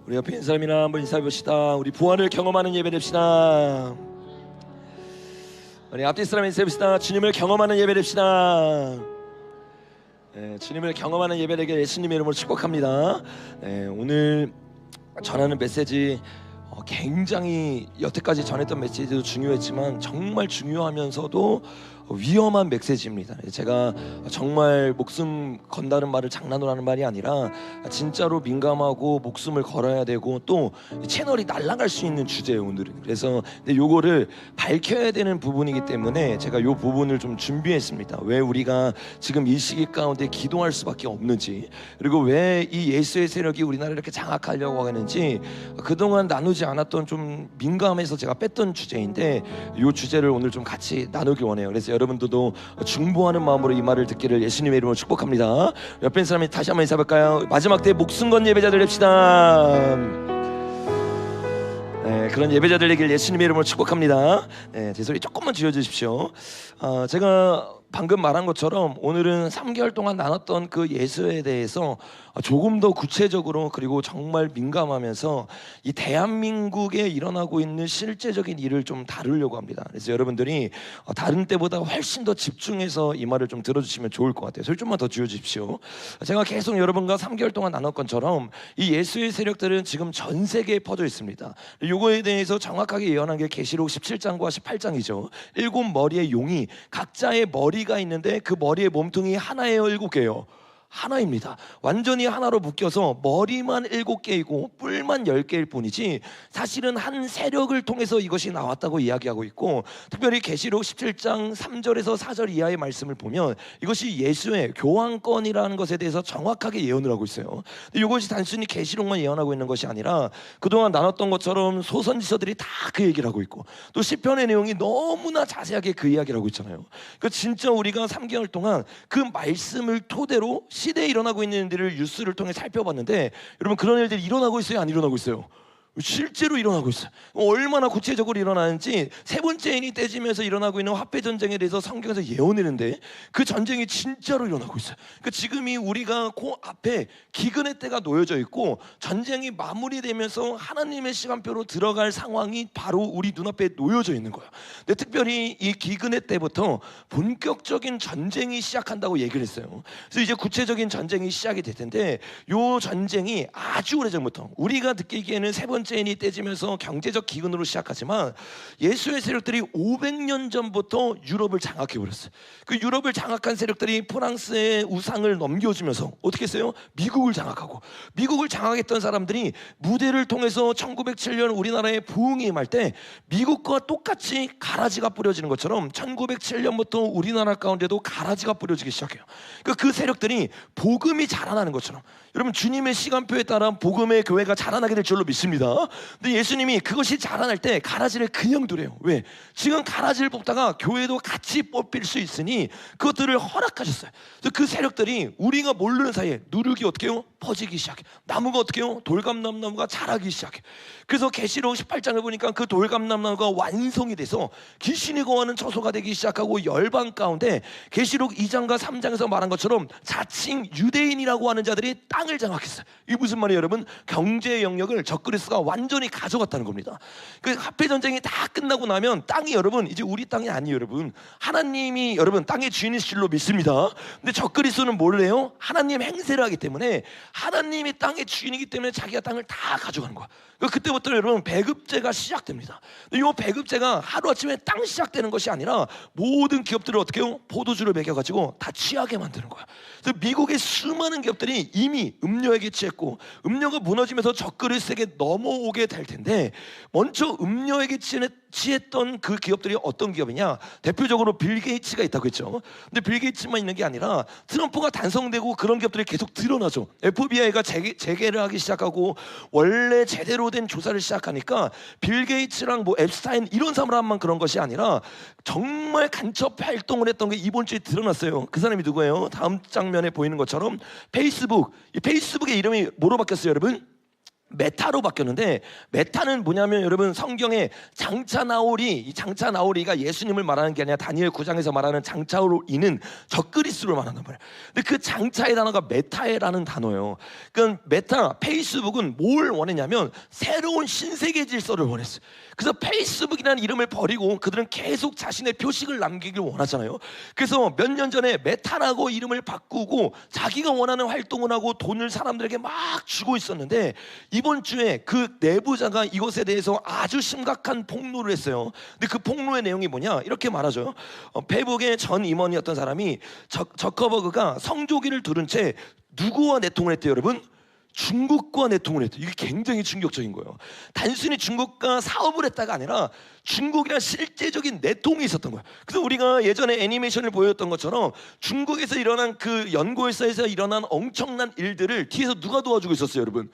우리 옆에 있는 사람이나 한번 인사해 봅시다. 우리 부활을 경험하는 예배 됩시다. 우리 앞뒤 사람 인사해 봅시다. 주님을 경험하는 예배 됩시다. 주님을 경험하는 예배 되게 예수님의 이름으로 축복합니다. 오늘 전하는 메시지 굉장히 여태까지 전했던 메시지도 중요했지만 정말 중요하면서도 위험한 메시지입니다. 제가 정말 목숨 건다는 말을 장난으로 하는 말이 아니라 진짜로 민감하고 목숨을 걸어야 되고 또 채널이 날아갈 수 있는 주제예요 오늘은. 그래서 요거를 밝혀야 되는 부분이기 때문에 제가 요 부분을 좀 준비했습니다. 왜 우리가 지금 이 시기 가운데 기도할 수밖에 없는지, 그리고 왜 이 예수의 세력이 우리나라를 이렇게 장악하려고 하는지 그동안 나누지 않았던 좀 민감해서 제가 뺐던 주제인데 요 주제를 오늘 좀 같이 나누기 원해요. 그래서 여러분들도 중보하는 마음으로 이 말을 듣기를 예수님의 이름으로 축복합니다. 옆에 있는 사람이 다시 한번 인사해볼까요? 마지막 때 목숨 건 예배자들 됩시다. 그런 예배자들 되길 예수님의 이름으로 축복합니다. 제 소리 조금만 줄여주십시오. 제가 방금 말한 것처럼 오늘은 3개월 동안 나눴던 그 예수에 대해서 조금 더 구체적으로 그리고 정말 민감하면서 이 대한민국에 일어나고 있는 실제적인 일을 좀 다루려고 합니다. 그래서 여러분들이 다른 때보다 훨씬 더 집중해서 이 말을 좀 들어주시면 좋을 것 같아요. 소리 좀만 더 줄여주십시오. 제가 계속 여러분과 3개월 동안 나눴던 것처럼 이 예수의 세력들은 지금 전 세계에 퍼져 있습니다. 요거에 대해서 정확하게 예언한 게 계시록 17장과 18장이죠. 7머리의 용이 각자의 머리가 있는데 그 머리의 몸통이 하나예요, 7개요? 하나입니다. 완전히 하나로 묶여서 머리만 7개이고 뿔만 10개일 뿐이지 사실은 한 세력을 통해서 이것이 나왔다고 이야기하고 있고, 특별히 계시록 17장 3절에서 4절 이하의 말씀을 보면 이것이 예수의 교환권이라는 것에 대해서 정확하게 예언을 하고 있어요. 근데 이것이 단순히 계시록만 예언하고 있는 것이 아니라 그동안 나눴던 것처럼 소선지서들이 다 그 얘기를 하고 있고 또 시편의 내용이 너무나 자세하게 그 이야기를 하고 있잖아요. 그러니까 진짜 우리가 3개월 동안 그 말씀을 토대로 시대에 일어나고 있는 일들을 뉴스를 통해 살펴봤는데 여러분 그런 일들이 일어나고 있어요? 안 일어나고 있어요? 실제로 일어나고 있어요. 얼마나 구체적으로 일어나는지 세 번째 인이 떼지면서 일어나고 있는 화폐 전쟁에 대해서 성경에서 예언했는데 그 전쟁이 진짜로 일어나고 있어요. 그러니까 지금이 우리가 그 앞에 기근의 때가 놓여져 있고 전쟁이 마무리되면서 하나님의 시간표로 들어갈 상황이 바로 우리 눈앞에 놓여져 있는 거예요. 근데 특별히 이 기근의 때부터 본격적인 전쟁이 시작한다고 얘기를 했어요. 그래서 이제 구체적인 전쟁이 시작이 될 텐데 이 전쟁이 아주 오래전부터 우리가 느끼기에는 세 번째 인이 떼지면서 경제적 기근으로 시작하지만 예수의 세력들이 500년 전부터 유럽을 장악해 버렸어요. 그 유럽을 장악한 세력들이 프랑스의 우상을 넘겨주면서 어떻게 했어요? 미국을 장악하고, 미국을 장악했던 사람들이 무대를 통해서 1907년 우리나라에 부흥이 임할 때 미국과 똑같이 가라지가 뿌려지는 것처럼 1907년부터 우리나라 가운데도 가라지가 뿌려지기 시작해요. 그 세력들이 복음이 자라나는 것처럼 여러분 주님의 시간표에 따라 복음의 교회가 자라나게 될 줄로 믿습니다. 근데 예수님이 그것이 자라날 때 가라지를 그냥 두래요. 왜? 지금 가라지를 뽑다가 교회도 같이 뽑힐 수 있으니 그것들을 허락하셨어요. 그래서 그 세력들이 우리가 모르는 사이에 누룩이 어떻게 해요? 퍼지기 시작해. 나무가 어떻게 해요? 돌감람나무가 자라기 시작해. 그래서 계시록 18장을 보니까 그 돌감람나무가 완성이 돼서 귀신이 거하는 처소가 되기 시작하고 열방 가운데 계시록 2장과 3장에서 말한 것처럼 자칭 유대인이라고 하는 자들이 땅을 장악했어요. 이게 무슨 말이에요 여러분? 경제 영역을 적그리스가 완전히 가져갔다는 겁니다. 그 화폐 전쟁이 다 끝나고 나면 땅이 여러분 이제 우리 땅이 아니에요 여러분. 하나님이 여러분 땅의 주인이실 줄로 믿습니다. 근데 적그리스는 뭘 해요? 하나님 행세를 하기 때문에 하나님이 땅의 주인이기 때문에 자기가 땅을 다 가져가는 거야. 그때부터 여러분 배급제가 시작됩니다. 이 배급제가 하루아침에 땅 시작되는 것이 아니라 모든 기업들을 어떻게 해요? 포도주를 먹여가지고 다 취하게 만드는 거야. 그래서 미국의 수많은 기업들이 이미 음료에게 취했고 음료가 무너지면서 적그리스에게 넘어오게 될 텐데 먼저 음료에게 취했던 그 기업들이 어떤 기업이냐? 대표적으로 빌 게이츠가 있다고 했죠. 근데 빌 게이츠만 있는 게 아니라 트럼프가 단성되고 그런 기업들이 계속 드러나죠. FBI가 재개를 하기 시작하고 원래 제대로 된 조사를 시작하니까 빌 게이츠랑 뭐 앱스타인 이런 사람만 그런 것이 아니라 정말 간첩 활동을 했던 게 이번 주에 드러났어요. 그 사람이 누구예요? 다음 장면에 보이는 것처럼 페이스북. 이 페이스북의 이름이 뭐로 바뀌었어요 여러분? 메타로 바뀌었는데, 메타는 뭐냐면 여러분, 성경에 장차 나오리, 이 장차 나오리가 예수님을 말하는 게 아니라 다니엘 9장에서 말하는 장차로리는 적그리스도를 말하는 말이에요. 근데 그 장차의 단어가 메타라는 단어예요. 그러니까 메타, 페이스북은 뭘 원했냐면 새로운 신세계 질서를 원했어요. 그래서 페이스북이라는 이름을 버리고 그들은 계속 자신의 표식을 남기길 원하잖아요. 그래서 몇 년 전에 메타라고 이름을 바꾸고 자기가 원하는 활동을 하고 돈을 사람들에게 막 주고 있었는데, 이번 주에 그 내부자가 이것에 대해서 아주 심각한 폭로를 했어요. 근데 그 폭로의 내용이 뭐냐, 이렇게 말하죠. 페이북의 전 임원이었던 사람이 저커버그가 성조기를 두른 채 누구와 내통을 했대요, 여러분? 중국과 내통을 했대요. 이게 굉장히 충격적인 거예요. 단순히 중국과 사업을 했다가 아니라 중국이랑 실제적인 내통이 있었던 거예요. 그래서 우리가 예전에 애니메이션을 보였던 것처럼 중국에서 일어난 그 연구회사에서 일어난 엄청난 일들을 뒤에서 누가 도와주고 있었어요, 여러분?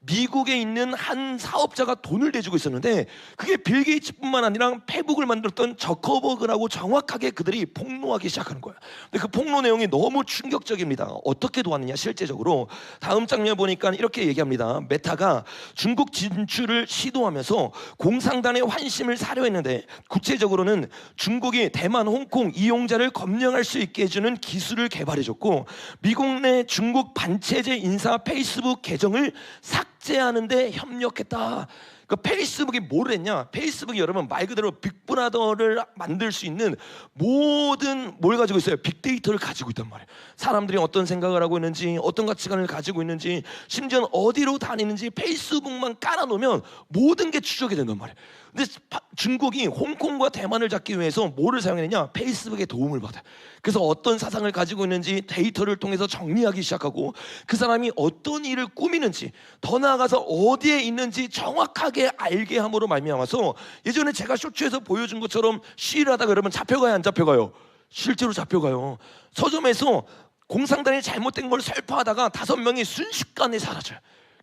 미국에 있는 한 사업자가 돈을 대주고 있었는데, 그게 빌 게이츠뿐만 아니라 페북을 만들었던 저커버그라고 정확하게 그들이 폭로하기 시작하는 거예요. 근데 그 폭로 내용이 너무 충격적입니다. 어떻게 도왔느냐, 실제적으로 다음 장면 보니까 이렇게 얘기합니다. 메타가 중국 진출을 시도하면서 공산당의 환심을 사려 했는데, 구체적으로는 중국이 대만, 홍콩 이용자를 검증할 수 있게 해주는 기술을 개발해줬고, 미국 내 중국 반체제 인사 페이스북 계정을 삭제하는데 협력했다. 그 페이스북이 뭘 했냐? 페이스북이 여러분 말 그대로 빅브라더를 만들 수 있는 모든 뭘 가지고 있어요? 빅데이터를 가지고 있단 말이에요. 사람들이 어떤 생각을 하고 있는지, 어떤 가치관을 가지고 있는지, 심지어 어디로 다니는지 페이스북만 깔아놓으면 모든 게 추적이 된단 말이에요. 근데 중국이 홍콩과 대만을 잡기 위해서 뭐를 사용했냐? 페이스북의 도움을 받아요. 그래서 어떤 사상을 가지고 있는지 데이터를 통해서 정리하기 시작하고, 그 사람이 어떤 일을 꾸미는지, 더 나아가서 어디에 있는지 정확하게 알게 함으로 말미암아서, 예전에 제가 쇼츠에서 보여준 것처럼 시위를 하다가 여러분 잡혀가요, 안 잡혀가요? 실제로 잡혀가요. 서점에서 공산당이 잘못된 걸 설파하다가 5명이 순식간에 사라져요.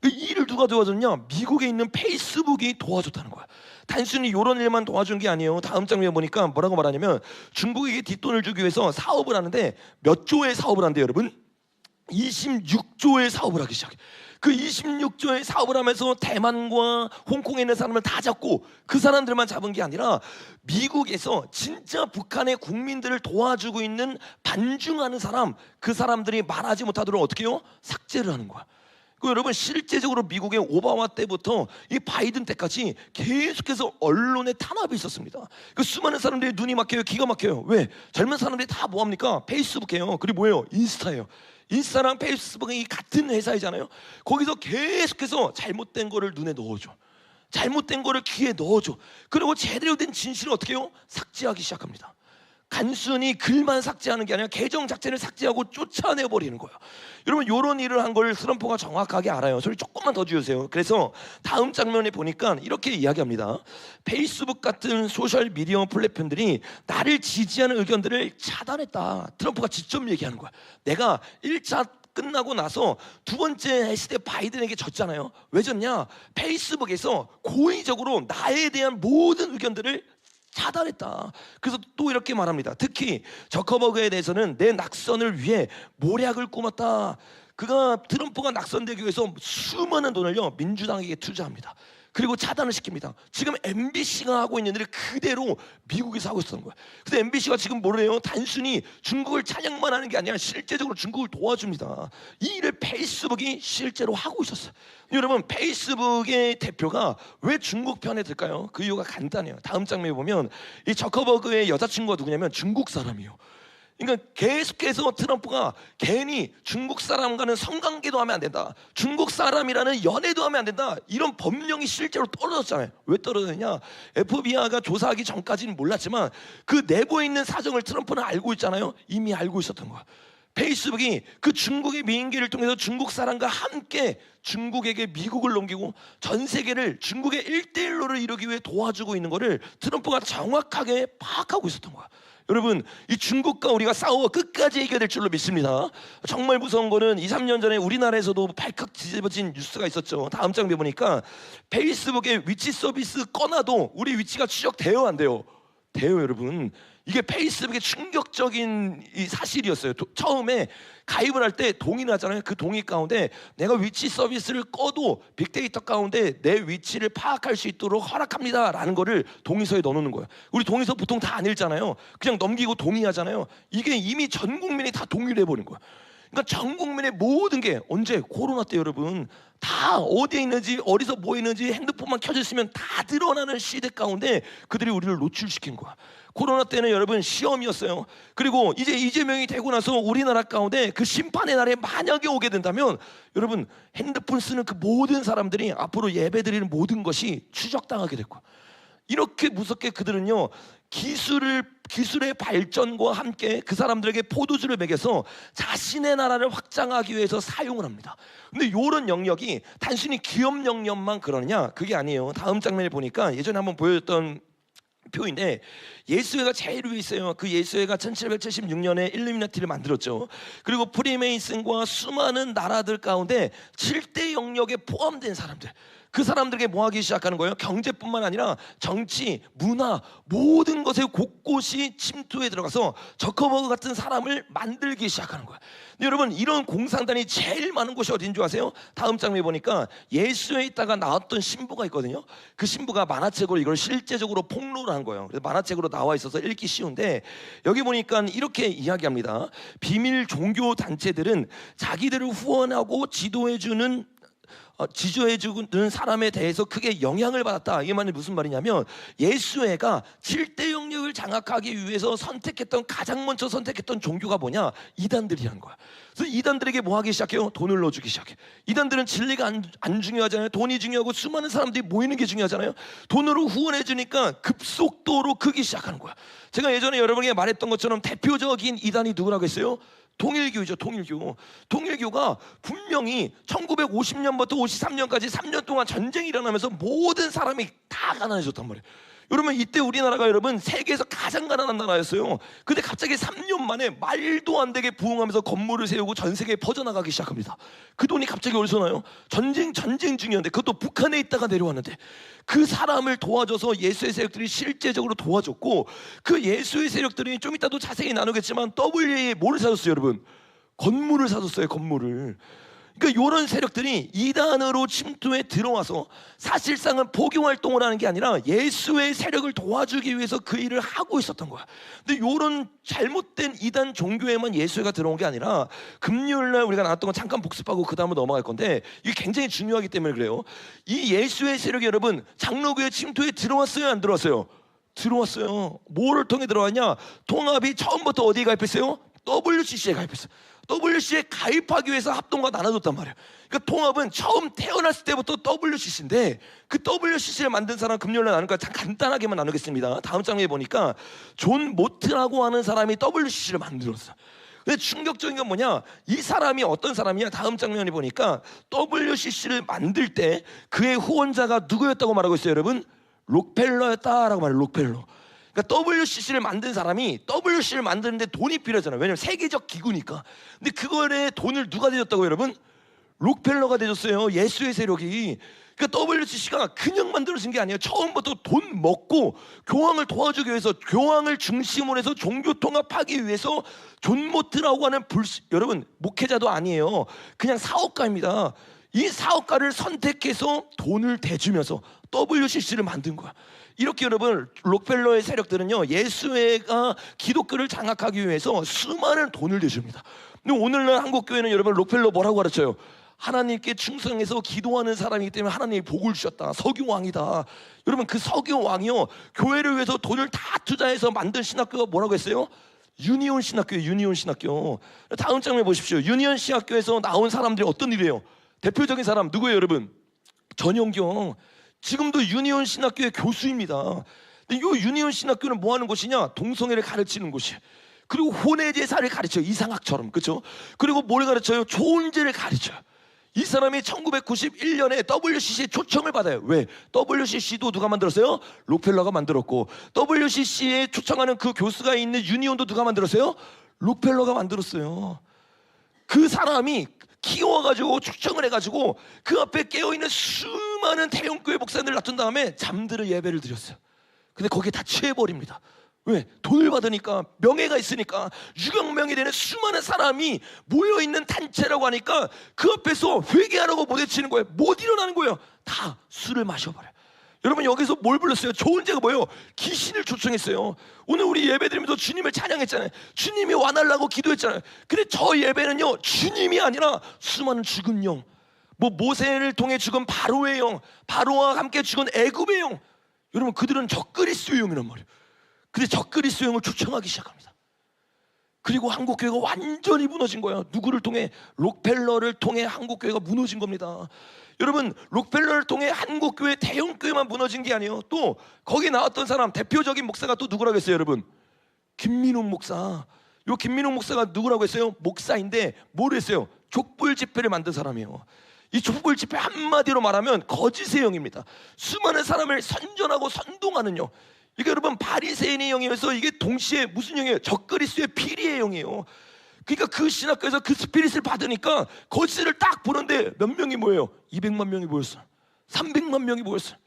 이 일을 누가 도와줬냐? 미국에 있는 페이스북이 도와줬다는 거야. 단순히 이런 일만 도와준 게 아니에요. 다음 장면 보니까 뭐라고 말하냐면, 중국에게 뒷돈을 주기 위해서 사업을 하는데 몇 조의 사업을 한대요, 여러분? 26조의 사업을 하기 시작해. 그 26조의 사업을 하면서 대만과 홍콩에 있는 사람을 다 잡고, 그 사람들만 잡은 게 아니라 미국에서 진짜 북한의 국민들을 도와주고 있는 반중하는 사람, 그 사람들이 말하지 못하도록 어떻게 해요? 삭제를 하는 거야. 그 여러분, 실제적으로 미국의 오바마 때부터 이 바이든 때까지 계속해서 언론의 탄압이 있었습니다. 그 수많은 사람들이 눈이 막혀요, 기가 막혀요. 왜? 젊은 사람들이 다 뭐합니까? 페이스북이에요. 그리고 뭐예요? 인스타예요. 인스타랑 페이스북이 같은 회사이잖아요. 거기서 계속해서 잘못된 거를 눈에 넣어줘, 잘못된 거를 귀에 넣어줘. 그리고 제대로 된 진실을 어떻게 해요? 삭제하기 시작합니다. 단순히 글만 삭제하는 게 아니라 계정 자체를 삭제하고 쫓아내버리는 거예요. 여러분, 이런 일을 한 걸 트럼프가 정확하게 알아요. 소리 조금만 더 줄여주세요. 그래서 다음 장면에 보니까 이렇게 이야기합니다. 페이스북 같은 소셜 미디어 플랫폼들이 나를 지지하는 의견들을 차단했다. 트럼프가 직접 얘기하는 거야. 내가 1차 끝나고 나서 두 번째 했을 때 바이든에게 졌잖아요. 왜 졌냐? 페이스북에서 고의적으로 나에 대한 모든 의견들을 차단했다. 그래서 또 이렇게 말합니다. 특히 저커버그에 대해서는 내 낙선을 위해 모략을 꾸몄다. 그가 트럼프가 낙선되기 위해서 수많은 돈을요 민주당에게 투자합니다. 그리고 차단을 시킵니다. 지금 MBC가 하고 있는 일을 그대로 미국에서 하고 있었던 거예요. 근데 MBC가 지금 뭐래요? 단순히 중국을 찬양만 하는 게 아니라 실제적으로 중국을 도와줍니다. 이 일을 페이스북이 실제로 하고 있었어요. 여러분, 페이스북의 대표가 왜 중국 편에 들까요? 그 이유가 간단해요. 다음 장면에 보면 이 저커버그의 여자친구가 누구냐면 중국 사람이에요. 그러니까 계속해서 트럼프가 괜히 중국 사람과는 성관계도 하면 안 된다, 중국 사람이라는 연애도 하면 안 된다, 이런 법령이 실제로 떨어졌잖아요. 왜 떨어졌냐? FBI가 조사하기 전까지는 몰랐지만 그 내부에 있는 사정을 트럼프는 알고 있잖아요. 이미 알고 있었던 거야. 페이스북이 그 중국의 미인계를 통해서 중국 사람과 함께 중국에게 미국을 넘기고 전 세계를 중국의 1대1로를 이루기 위해 도와주고 있는 거를 트럼프가 정확하게 파악하고 있었던 거야. 여러분, 이 중국과 우리가 싸워 끝까지 해결될 줄로 믿습니다. 정말 무서운 거는 2, 3년 전에 우리나라에서도 발칵 뒤집어진 뉴스가 있었죠. 다음 장면 보니까 페이스북의 위치 서비스 꺼놔도 우리 위치가 추적돼요, 안 돼요? 돼요, 여러분. 이게 페이스북의 충격적인 이 사실이었어요. 처음에 가입을 할 때 동의를 하잖아요. 그 동의 가운데 내가 위치 서비스를 꺼도 빅데이터 가운데 내 위치를 파악할 수 있도록 허락합니다라는 거를 동의서에 넣어놓는 거예요. 우리 동의서 보통 다 안 읽잖아요. 그냥 넘기고 동의하잖아요. 이게 이미 전 국민이 다 동의를 해버린 거예요. 그러니까 전 국민의 모든 게 언제? 코로나 때 여러분 다 어디에 있는지 어디서 뭐 있는지 핸드폰만 켜져 있으면 다 드러나는 시대 가운데 그들이 우리를 노출시킨 거야. 코로나 때는 여러분 시험이었어요. 그리고 이제 이재명이 되고 나서 우리나라 가운데 그 심판의 날에 만약에 오게 된다면 여러분 핸드폰 쓰는 그 모든 사람들이 앞으로 예배드리는 모든 것이 추적당하게 될 거야. 이렇게 무섭게 그들은요 기술의 발전과 함께 그 사람들에게 포도주를 먹여서 자신의 나라를 확장하기 위해서 사용을 합니다. 근데 이런 영역이 단순히 기업 영역만 그러느냐? 그게 아니에요. 다음 장면을 보니까 예전에 한번 보여줬던 표인데 예수회가 제일 위에 있어요. 그 예수회가 1776년에 일루미나티를 만들었죠. 그리고 프리메이슨과 수많은 나라들 가운데 7대 영역에 포함된 사람들, 그 사람들에게 뭐 하기 시작하는 거예요? 경제뿐만 아니라 정치, 문화 모든 것에 곳곳이 침투해 들어가서 저커버그 같은 사람을 만들기 시작하는 거예요. 근데 여러분 이런 공산당이 제일 많은 곳이 어딘 줄 아세요? 다음 장면에 보니까 예수에 있다가 나왔던 신부가 있거든요. 그 신부가 만화책으로 이걸 실제적으로 폭로를 한 거예요. 그래서 만화책으로 나와 있어서 읽기 쉬운데 여기 보니까 이렇게 이야기합니다. 비밀 종교 단체들은 자기들을 후원하고 지지해주는 사람에 대해서 크게 영향을 받았다. 이 말이 무슨 말이냐면 예수회가 7대 영역을 장악하기 위해서 가장 먼저 선택했던 종교가 뭐냐? 이단들이라는 거야. 그래서 이단들에게 뭐 하기 시작해요? 돈을 넣어주기 시작해. 이단들은 진리가 안 중요하잖아요. 돈이 중요하고 수많은 사람들이 모이는 게 중요하잖아요. 돈으로 후원해 주니까 급속도로 크기 시작하는 거야. 제가 예전에 여러분에게 말했던 것처럼 대표적인 이단이 누구라고 했어요? 통일교죠. 통일교가 분명히 1950년부터 53년까지 3년 동안 전쟁이 일어나면서 모든 사람이 다 가난해졌단 말이에요. 여러분 이때 우리나라가 여러분 세계에서 가장 가난한 나라였어요. 근데 갑자기 3년 만에 말도 안 되게 부흥하면서 건물을 세우고 전 세계에 퍼져나가기 시작합니다. 그 돈이 갑자기 어디서 나요? 전쟁 중이었는데 그것도 북한에 있다가 내려왔는데 그 사람을 도와줘서 예수의 세력들이 실제적으로 도와줬고 그 예수의 세력들이 좀 이따도 자세히 나누겠지만 WA에 뭐를 사줬어요 여러분? 건물을 사줬어요. 건물을. 그러니까 이런 세력들이 이단으로 침투해 들어와서 사실상은 포교 활동을 하는 게 아니라 예수의 세력을 도와주기 위해서 그 일을 하고 있었던 거야. 근데 이런 잘못된 이단 종교에만 예수회가 들어온 게 아니라 금요일날 우리가 나왔던 거 잠깐 복습하고 그 다음으로 넘어갈 건데 이게 굉장히 중요하기 때문에 그래요. 이 예수의 세력이 여러분 장로교회 침투에 들어왔어요? 안 들어왔어요? 들어왔어요. 뭐를 통해 들어왔냐? 통합이 처음부터 어디에 가입했어요? WCC에 가입했어요. WCC에 가입하기 위해서 합동과 나눠줬단 말이에요. 그러니까 통합은 처음 태어났을 때부터 WCC인데 그 WCC를 만든 사람 금요일날 나누니까 간단하게만 나누겠습니다. 다음 장면에 보니까 존 모트라고 하는 사람이 WCC를 만들었어요. 근데 충격적인 건 뭐냐? 이 사람이 어떤 사람이냐? 다음 장면에 보니까 WCC를 만들 때 그의 후원자가 누구였다고 말하고 있어요, 여러분? 록펠러였다라고 말해요. 록펠러. 그러니까 WCC를 만든 사람이 WCC를 만드는데 돈이 필요하잖아요. 왜냐면 세계적 기구니까. 근데 그거에 돈을 누가 대줬다고 여러분? 록펠러가 대줬어요. 예수의 세력이. 그러니까 WCC가 그냥 만들어진 게 아니에요. 처음부터 돈 먹고 교황을 도와주기 위해서 교황을 중심으로 해서 종교 통합하기 위해서 존 모트라고 하는 여러분 목회자도 아니에요. 그냥 사업가입니다. 이 사업가를 선택해서 돈을 대주면서 WCC를 만든 거야. 이렇게 여러분 록펠러의 세력들은요 예수회가 기독교를 장악하기 위해서 수많은 돈을 대줍니다. 근데 오늘날 한국교회는 여러분 록펠러 뭐라고 가르쳐요? 하나님께 충성해서 기도하는 사람이기 때문에 하나님이 복을 주셨다. 석유왕이다. 여러분 그 석유왕이요 교회를 위해서 돈을 다 투자해서 만든 신학교가 뭐라고 했어요? 유니온 신학교예요. 유니온 신학교. 다음 장면 보십시오. 유니온 신학교에서 나온 사람들이 어떤 일이에요? 대표적인 사람 누구예요 여러분? 전용경. 지금도 유니온 신학교의 교수입니다. 근데 이 유니온 신학교는 뭐 하는 곳이냐? 동성애를 가르치는 곳이에요. 그리고 혼외 제사를 가르쳐요. 이상학처럼. 그렇죠? 그리고 뭘 가르쳐요? 조은제를 가르쳐요. 이 사람이 1991년에 WCC에 초청을 받아요. 왜? WCC도 누가 만들었어요? 록펠러가 만들었고 WCC에 초청하는 그 교수가 있는 유니온도 누가 만들었어요? 록펠러가 만들었어요. 그 사람이 키워가지고 초청을 해가지고 그 앞에 깨어있는 수많은 태용교회 목사님들을 놔둔 다음에 잠들어 예배를 드렸어요. 근데 거기에 다 취해버립니다. 왜? 돈을 받으니까, 명예가 있으니까, 유경명이 되는 수많은 사람이 모여있는 단체라고 하니까 그 앞에서 회개하라고 못해치는 거예요. 못 일어나는 거예요. 다 술을 마셔버려요. 여러분, 여기서 뭘 불렀어요? 좋은 죄가 뭐예요? 귀신을 초청했어요. 오늘 우리 예배드리면서 주님을 찬양했잖아요. 주님이 와달라고 기도했잖아요. 근데 저 예배는요, 주님이 아니라 수많은 죽은 영, 뭐 모세를 통해 죽은 바로의 영, 바로와 함께 죽은 애굽의 영, 여러분 그들은 적그리스도의 영이란 말이에요. 근데 적그리스도 영을 초청하기 시작합니다. 그리고 한국교회가 완전히 무너진 거예요. 누구를 통해? 록펠러를 통해 한국교회가 무너진 겁니다. 여러분, 록펠러를 통해 한국교회 대형교회만 무너진 게 아니에요. 또 거기 나왔던 사람 대표적인 목사가 또 누구라고 했어요? 여러분, 김민웅 목사. 요 김민웅 목사가 누구라고 했어요? 목사인데 뭘 했어요? 족불 집회를 만든 사람이에요. 이 족불 집회 한마디로 말하면 거짓의 영입니다. 수많은 사람을 선전하고 선동하는 영. 그러니까 여러분, 바리새인의 영이어서 이게 동시에 무슨 영이에요? 적그리스도의 피리의 영이에요. 그러니까 그 신학교에서 그 스피릿을 받으니까 거짓을 딱 보는데 몇 명이 모여요? 200만 명이 모였어요. 300만 명이 모였어요.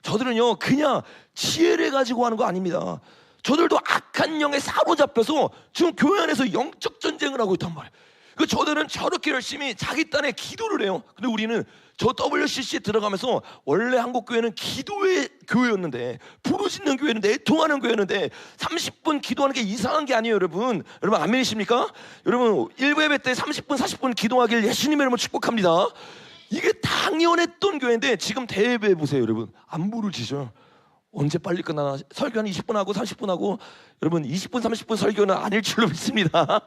저들은요, 그냥 지혜를 가지고 하는 거 아닙니다. 저들도 악한 영에 사로잡혀서 지금 교회 안에서 영적 전쟁을 하고 있단 말이에요. 그 저들은 저렇게 열심히 자기 딴에 기도를 해요. 근데 우리는 저 WCC에 들어가면서 원래 한국교회는 기도의 교회였는데, 부르짖는 교회는 내통하는 교회였는데 30분 기도하는 게 이상한 게 아니에요. 여러분 아멘이십니까? 여러분 1부 예배 때 30분 40분 기도하길 예수님의 이름으로 축복합니다. 이게 당연했던 교회인데 지금 대예배 보세요. 여러분 안 부르짖어요. 언제 빨리 끝나나? 설교 한 20분 하고 30분 하고, 여러분 20분 30분 설교는 아닐 줄로 믿습니다.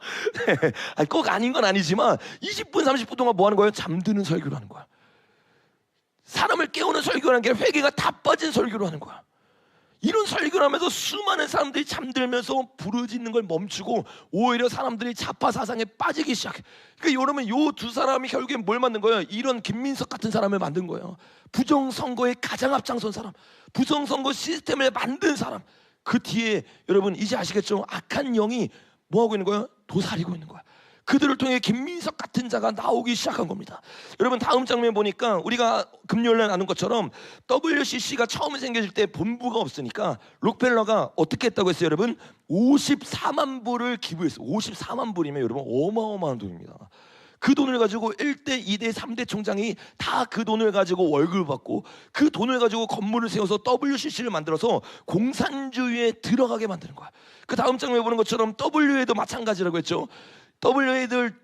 네. 꼭 아닌 건 아니지만 20분 30분 동안 뭐 하는 거예요? 잠드는 설교를 하는 거야. 사람을 깨우는 설교라는 게 회개가 다 빠진 설교를 하는 거야. 이런 설교를 하면서 수많은 사람들이 잠들면서 부르짖는 걸 멈추고 오히려 사람들이 자파 사상에 빠지기 시작해. 그러니까 여러분, 요 두 사람이 결국엔 뭘 만든 거예요? 이런 김민석 같은 사람을 만든 거예요. 부정선거에 가장 앞장선 사람, 부정선거 시스템을 만든 사람. 그 뒤에 여러분 이제 아시겠죠? 악한 영이 뭐 하고 있는 거예요? 도사리고 있는 거야. 그들을 통해 김민석 같은 자가 나오기 시작한 겁니다. 여러분 다음 장면 보니까 우리가 금요일에 나눈 것처럼 WCC가 처음 생겨질 때 본부가 없으니까 록펠러가 어떻게 했다고 했어요? 여러분 54만 불을 기부했어요. 54만 불이면 여러분 어마어마한 돈입니다. 그 돈을 가지고 1대, 2대, 3대 총장이 다 그 돈을 가지고 월급을 받고 그 돈을 가지고 건물을 세워서 WCC를 만들어서 공산주의에 들어가게 만드는 거야. 그 다음 장면에 보는 것처럼 WA도 마찬가지라고 했죠. WA들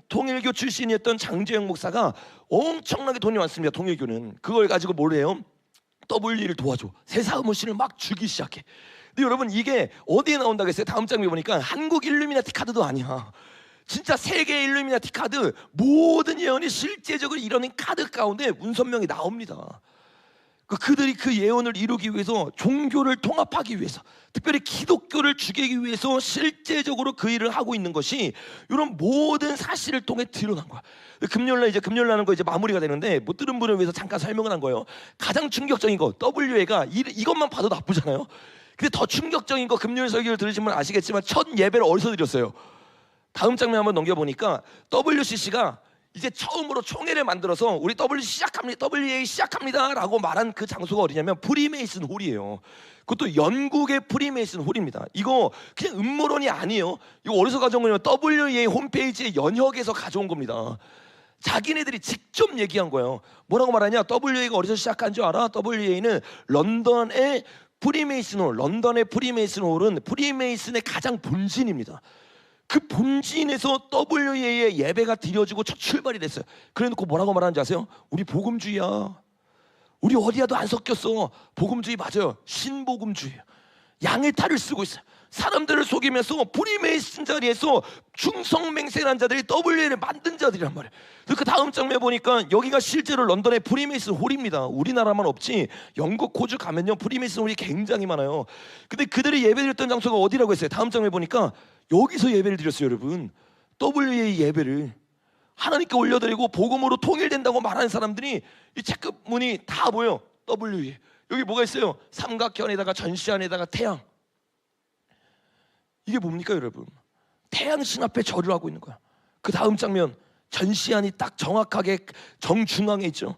통일교 출신이었던 장재영 목사가 엄청나게 돈이 많습니다. 통일교는 그걸 가지고 뭘 해요? WA를 도와줘. 새 사무실을 막 주기 시작해. 근데 여러분 이게 어디에 나온다고 했어요? 다음 장면 보니까 한국 일루미나티 카드도 아니야. 진짜 세계 일루미나티 카드, 모든 예언이 실제적으로 이뤄낸 카드 가운데 문선명이 나옵니다. 그들이 그 예언을 이루기 위해서, 종교를 통합하기 위해서, 특별히 기독교를 죽이기 위해서 실제적으로 그 일을 하고 있는 것이 이런 모든 사실을 통해 드러난 거야. 금요일 나는 거 이제 마무리가 되는데 못 들은 분을 위해서 잠깐 설명을 한 거예요. 가장 충격적인 거, WA가 이것만 봐도 나쁘잖아요. 근데 더 충격적인 거, 금요일 설교를 들으시면 아시겠지만 첫 예배를 어디서 드렸어요? 다음 장면 한번 넘겨보니까 WCC가 이제 처음으로 총회를 만들어서 우리 WA 시작합니다 라고 말한 그 장소가 어디냐면 프리메이슨 홀이에요. 그것도 영국의 프리메이슨 홀입니다. 이거 그냥 음모론이 아니에요. 이거 어디서 가져온 거냐면 WA 홈페이지의 연혁에서 가져온 겁니다. 자기네들이 직접 얘기한 거예요. 뭐라고 말하냐? WA가 어디서 시작한 줄 알아? WA는 런던의 프리메이슨 홀, 런던의 프리메이슨 홀은 프리메이슨의 가장 본진입니다. 그 본진에서 WA의 예배가 드려지고 첫 출발이 됐어요. 그래놓고 뭐라고 말하는지 아세요? 우리 복음주의야. 우리 어디야도 안 섞였어. 복음주의 맞아요. 신복음주의예요. 양의 탈을 쓰고 있어요. 사람들을 속이면서 프리메이슨 자리에서 중성맹세한 자들이 WA를 만든 자들이란 말이에요. 그래서 그 다음 장면에 보니까 여기가 실제로 런던의 프리메이슨 홀입니다. 우리나라만 없지 영국, 호주 가면요 프리메이슨 홀이 굉장히 많아요. 근데 그들이 예배드렸던 장소가 어디라고 했어요? 다음 장면에 보니까 여기서 예배를 드렸어요. 여러분 WA 예배를 하나님께 올려드리고 복음으로 통일된다고 말하는 사람들이 이 체크문이 다 보여. WA 여기 뭐가 있어요? 삼각형에다가 전시안에다가 태양. 이게 뭡니까 여러분? 태양신 앞에 절을 하고 있는 거야. 그 다음 장면, 전시안이 딱 정확하게 정중앙에 있죠.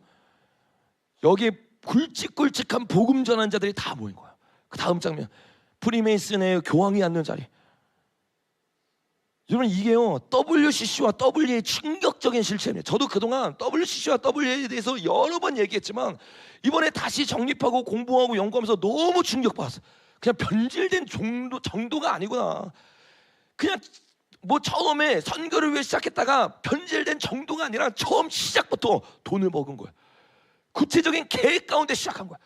여기에 굵직굵직한 복음 전환자들이 다 모인 거야. 그 다음 장면, 프리메이슨의 교황이 앉는 자리. 여러분 이게요 WCC와 WA의 충격적인 실체입니다. 저도 그동안 WCC와 WA에 대해서 여러 번 얘기했지만 이번에 다시 정립하고 공부하고 연구하면서 너무 충격받았어요. 그냥 변질된 정도가 아니구나. 그냥 뭐 처음에 선교를 위해 시작했다가 변질된 정도가 아니라 처음 시작부터 돈을 먹은 거야. 구체적인 계획 가운데 시작한 거야.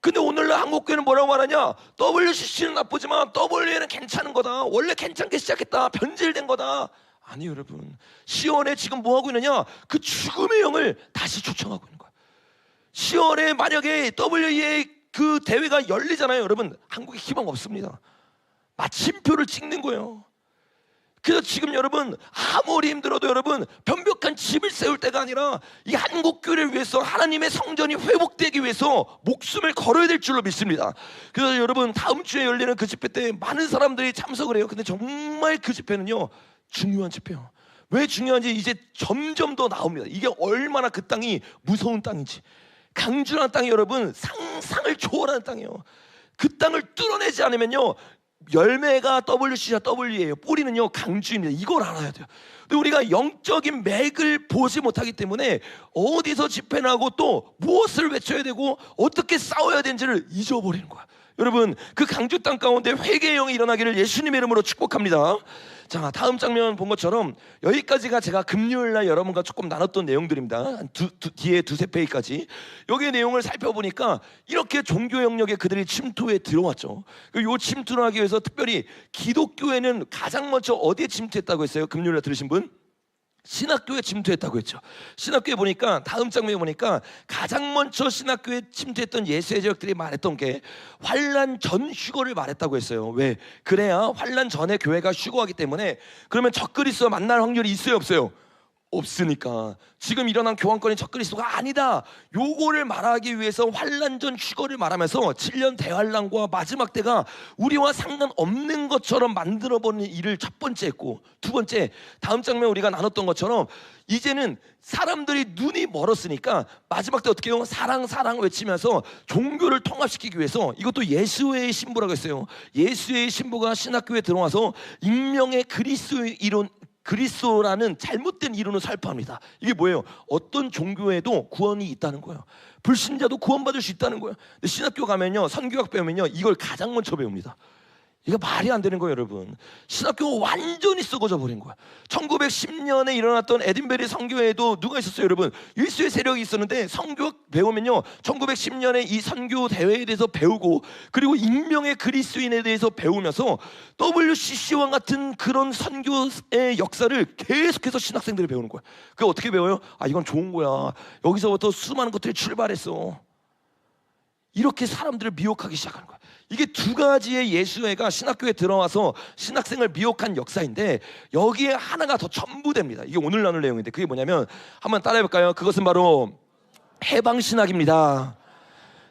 근데 오늘날 한국교회는 뭐라고 말하냐? WCC는 나쁘지만 WA는 괜찮은 거다. 원래 괜찮게 시작했다. 변질된 거다. 아니 여러분, 시원에 지금 뭐 하고 있느냐? 그 죽음의 영을 다시 초청하고 있는 거야. 시원에 만약에 WA 그 대회가 열리잖아요. 여러분, 한국에 희망 없습니다. 마침표를 찍는 거예요. 그래서 지금 여러분 아무리 힘들어도 여러분 변벽한 집을 세울 때가 아니라 이 한국교회를 위해서 하나님의 성전이 회복되기 위해서 목숨을 걸어야 될 줄로 믿습니다. 그래서 여러분 다음 주에 열리는 그 집회 때 많은 사람들이 참석을 해요. 근데 정말 그 집회는요 중요한 집회예요. 왜 중요한지 이제 점점 더 나옵니다. 이게 얼마나 그 땅이 무서운 땅인지. 강주라는 땅이 여러분 상상을 초월하는 땅이에요. 그 땅을 뚫어내지 않으면요 열매가 WCC와 W예요. 뿌리는요 강주입니다. 이걸 알아야 돼요. 근데 우리가 영적인 맥을 보지 못하기 때문에 어디서 집회를 하고 또 무엇을 외쳐야 되고 어떻게 싸워야 되는지를 잊어버리는 거야. 여러분 그 강주 땅 가운데 회개의 영이 일어나기를 예수님의 이름으로 축복합니다. 자, 다음 장면 본 것처럼 여기까지가 제가 금요일날 여러분과 조금 나눴던 내용들입니다. 뒤에 두세 페이지까지 여기의 내용을 살펴보니까 이렇게 종교 영역에 그들이 침투해 들어왔죠. 이 침투를 하기 위해서 특별히 기독교회는 가장 먼저 어디에 침투했다고 했어요? 금요일날 들으신 분? 신학교에 침투했다고 했죠. 신학교에 보니까 다음 장면에 보니까 가장 먼저 신학교에 침투했던 예수의 제자들이 말했던 게 환란 전 휴거를 말했다고 했어요. 왜? 그래야 환란 전에 교회가 휴거하기 때문에. 그러면 적그리스도와 만날 확률이 있어요 없어요? 없으니까 지금 일어난 교환권이 적그리스도가 아니다, 요거를 말하기 위해서 환란 전 휴거를 말하면서 7년 대환란과 마지막 때가 우리와 상관없는 것처럼 만들어버리는 일을 첫 번째 했고, 두 번째 다음 장면 우리가 나눴던 것처럼 이제는 사람들이 눈이 멀었으니까 마지막 때 어떻게 해요? 사랑 사랑 외치면서 종교를 통합시키기 위해서, 이것도 예수의 신부라고 했어요. 예수의 신부가 신학교에 들어와서 익명의 그리스도라는 잘못된 이론을 살포합니다. 이게 뭐예요? 어떤 종교에도 구원이 있다는 거예요. 불신자도 구원받을 수 있다는 거예요. 근데 신학교 가면요, 선교학 배우면요, 이걸 가장 먼저 배웁니다. 이거 말이 안 되는 거예요, 여러분. 신학교가 완전히 썩어져 버린 거야. 1910년에 일어났던 에딘베리 선교회에도 누가 있었어요, 여러분? 예수의 세력이 있었는데 선교학 배우면요, 1910년에 이 선교 대회에 대해서 배우고, 그리고 익명의 그리스도인에 대해서 배우면서 WCC와 같은 그런 선교의 역사를 계속해서 신학생들이 배우는 거야. 그게 어떻게 배워요? 아, 이건 좋은 거야. 여기서부터 수많은 것들이 출발했어. 이렇게 사람들을 미혹하기 시작하는 거야. 이게 두 가지의 예수회가 신학교에 들어와서 신학생을 미혹한 역사인데, 여기에 하나가 더 첨부됩니다. 이게 오늘 나눌 내용인데, 그게 뭐냐면 한번 따라해볼까요? 그것은 바로 해방신학입니다.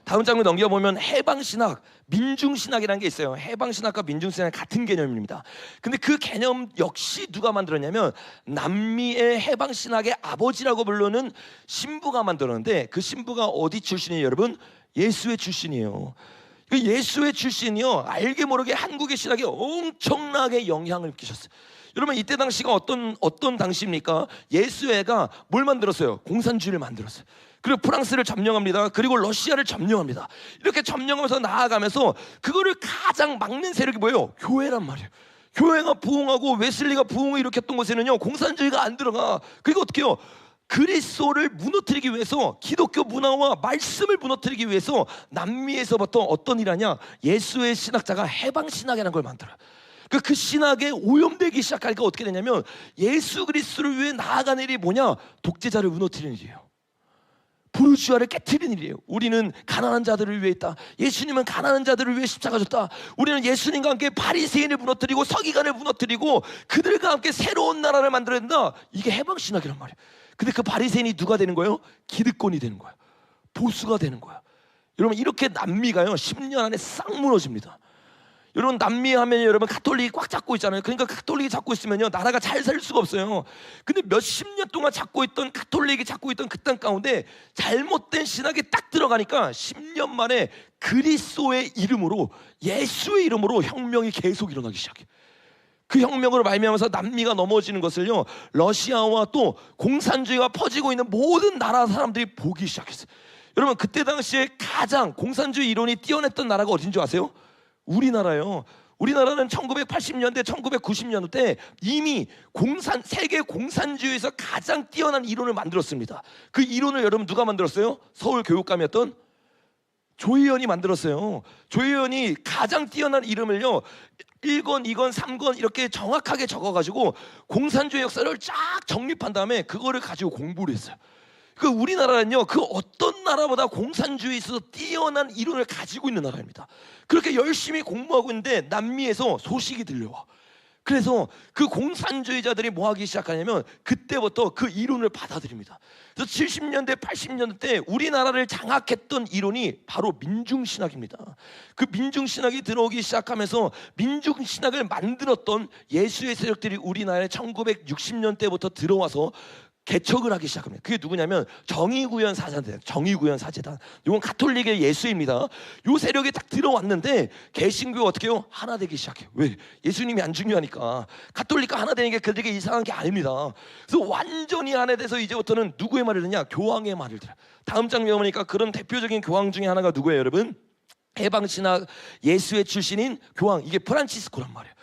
다음 장면 넘겨보면 해방신학, 민중신학이라는 게 있어요. 해방신학과 민중신학 같은 개념입니다. 근데 그 개념 역시 누가 만들었냐면 남미의 해방신학의 아버지라고 부르는 신부가 만들었는데, 그 신부가 어디 출신이에요, 여러분? 예수의 출신이에요. 그 예수의 출신이요, 알게 모르게 한국의 신학에 엄청나게 영향을 끼쳤어요. 여러분 이때 당시가 어떤 당시입니까? 예수회가 뭘 만들었어요? 공산주의를 만들었어요. 그리고 프랑스를 점령합니다. 그리고 러시아를 점령합니다. 이렇게 점령하면서 나아가면서 그거를 가장 막는 세력이 뭐예요? 교회란 말이에요. 교회가 부흥하고 웨슬리가 부흥을 일으켰던 곳에는요, 공산주의가 안 들어가. 그리고 어떻게 해요? 그리스도를 무너뜨리기 위해서, 기독교 문화와 말씀을 무너뜨리기 위해서 남미에서부터 어떤 일 하냐? 예수의 신학자가 해방신학이라는 걸 만들어요. 그 신학에 오염되기 시작하니까 어떻게 되냐면 예수 그리스도를 위해 나아가는 일이 뭐냐? 독재자를 무너뜨리는 일이에요. 부르주아를 깨트리는 일이에요. 우리는 가난한 자들을 위해 있다. 예수님은 가난한 자들을 위해 십자가 졌다. 우리는 예수님과 함께 바리새인을 무너뜨리고 서기관을 무너뜨리고 그들과 함께 새로운 나라를 만들어야 된다. 이게 해방신학이란 말이에요. 근데 그 바리새인이 누가 되는 거예요? 기득권이 되는 거예요. 보수가 되는 거예요. 여러분 이렇게 남미가요 10년 안에 싹 무너집니다. 여러분 남미 하면 여러분 가톨릭이 꽉 잡고 있잖아요. 그러니까 가톨릭이 잡고 있으면요 나라가 잘 살 수가 없어요. 근데 몇십 년 동안 잡고 있던 가톨릭이 잡고 있던 그 땅 가운데 잘못된 신학이 딱 들어가니까 10년 만에 그리스도의 이름으로, 예수의 이름으로 혁명이 계속 일어나기 시작해. 그 혁명으로 말미암아서 남미가 넘어지는 것을요 러시아와 또 공산주의가 퍼지고 있는 모든 나라 사람들이 보기 시작했어요. 여러분 그때 당시에 가장 공산주의 이론이 뛰어났던 나라가 어딘지 아세요? 우리나라요. 우리나라는 1980년대, 1990년대 이미 세계 공산주의에서 가장 뛰어난 이론을 만들었습니다. 그 이론을 여러분 누가 만들었어요? 서울 교육감이었던 조희연이 만들었어요. 조희연이 가장 뛰어난 이름을요 1권, 2권, 3권 이렇게 정확하게 적어가지고 공산주의 역사를 쫙 정립한 다음에 그거를 가지고 공부를 했어요. 그 우리나라는요 그 어떤 나라보다 공산주의에 있어서 뛰어난 이론을 가지고 있는 나라입니다. 그렇게 열심히 공부하고 있는데 남미에서 소식이 들려와. 그래서 그 공산주의자들이 뭐 하기 시작하냐면 그때부터 그 이론을 받아들입니다. 그래서 70년대 80년대 때 우리나라를 장악했던 이론이 바로 민중신학입니다. 그 민중신학이 들어오기 시작하면서 민중신학을 만들었던 예수의 세력들이 우리나라에 1960년대부터 들어와서 개척을 하기 시작합니다. 그게 누구냐면 정의구현 사제단. 정의구현 사제단. 이건 가톨릭의 예수입니다. 요 세력이 딱 들어왔는데 개신교가 어떻게 해요? 하나 되기 시작해요. 왜? 예수님이 안 중요하니까. 가톨릭과 하나 되는 게 그들에게 이상한 게 아닙니다. 그래서 완전히 하나 돼서 이제부터는 누구의 말을 듣냐? 교황의 말을 들어요. 다음 장면 보니까 그런 대표적인 교황 중에 하나가 누구예요, 여러분? 해방신학 예수의 출신인 교황. 이게 프란치스코란 말이에요.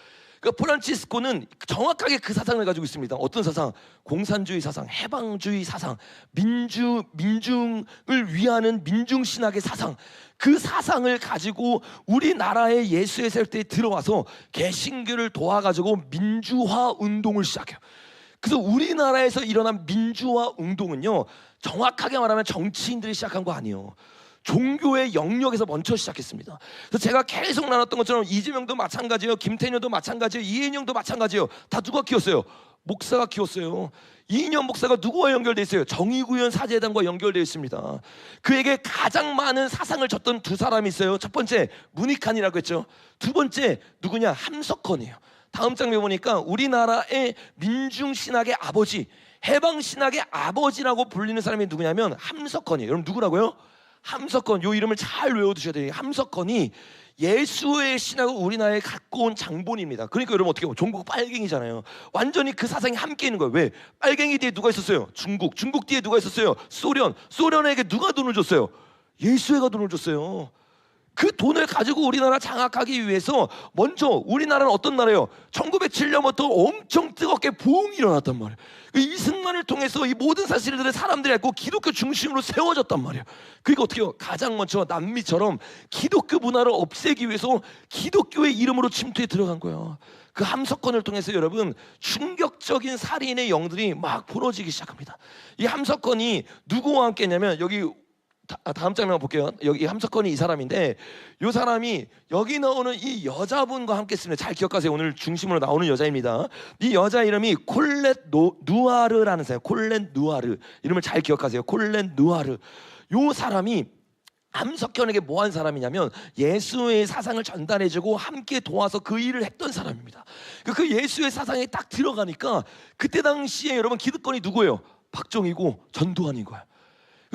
그러니까 프란치스코는 정확하게 그 사상을 가지고 있습니다. 어떤 사상? 공산주의 사상, 해방주의 사상, 민중을 위하는 민중신학의 사상. 그 사상을 가지고 우리나라의 예수의 세력들이 들어와서 개신교를 도와가지고 민주화 운동을 시작해요. 그래서 우리나라에서 일어난 민주화 운동은요 정확하게 말하면 정치인들이 시작한 거 아니에요. 종교의 영역에서 먼저 시작했습니다. 그래서 제가 계속 나눴던 것처럼 이재명도 마찬가지예요. 김태년도 마찬가지예요. 이인영도 마찬가지예요. 다 누가 키웠어요? 목사가 키웠어요. 이인영 목사가 누구와 연결되어 있어요? 정의구현 사제단과 연결되어 있습니다. 그에게 가장 많은 사상을 줬던 두 사람이 있어요. 첫 번째 문익환이라고 했죠. 두 번째 누구냐? 함석헌이에요. 다음 장면 보니까 우리나라의 민중신학의 아버지, 해방신학의 아버지라고 불리는 사람이 누구냐면 함석헌이에요. 여러분 누구라고요? 함석헌. 요 이름을 잘 외워두셔야 돼요. 함석헌이 예수의 신학을 우리나라에 갖고 온 장본입니다. 그러니까 여러분 어떻게 해요? 종국 빨갱이잖아요. 완전히 그 사상이 함께 있는 거예요. 왜? 빨갱이 뒤에 누가 있었어요? 중국. 중국 뒤에 누가 있었어요? 소련. 소련에게 누가 돈을 줬어요? 예수회가 돈을 줬어요. 그 돈을 가지고 우리나라 장악하기 위해서 먼저 우리나라는 어떤 나라예요? 1907년부터 엄청 뜨겁게 부흥이 일어났단 말이에요. 이승만을 통해서 이 모든 사실들을 사람들이 알고 기독교 중심으로 세워졌단 말이에요. 그러니까 어떻게 해요? 가장 먼저 남미처럼 기독교 문화를 없애기 위해서 기독교의 이름으로 침투해 들어간 거예요. 그 함석헌을 통해서 여러분 충격적인 살인의 영들이 막 벌어지기 시작합니다. 이 함석헌이 누구와 함께 했냐면 여기 다음 장면 볼게요. 여기 함석헌이 이 사람인데 이 사람이 여기 나오는 이 여자분과 함께 했습니다. 잘 기억하세요. 오늘 중심으로 나오는 여자입니다. 이 여자 이름이 콜렛 누아르라는 사람. 콜렛 누아르. 이름을 잘 기억하세요. 콜렛 누아르. 이 사람이 함석헌에게 뭐한 사람이냐면 예수의 사상을 전달해주고 함께 도와서 그 일을 했던 사람입니다. 그 예수의 사상에 딱 들어가니까 그때 당시에 여러분 기득권이 누구예요? 박정희고 전두환인 거야.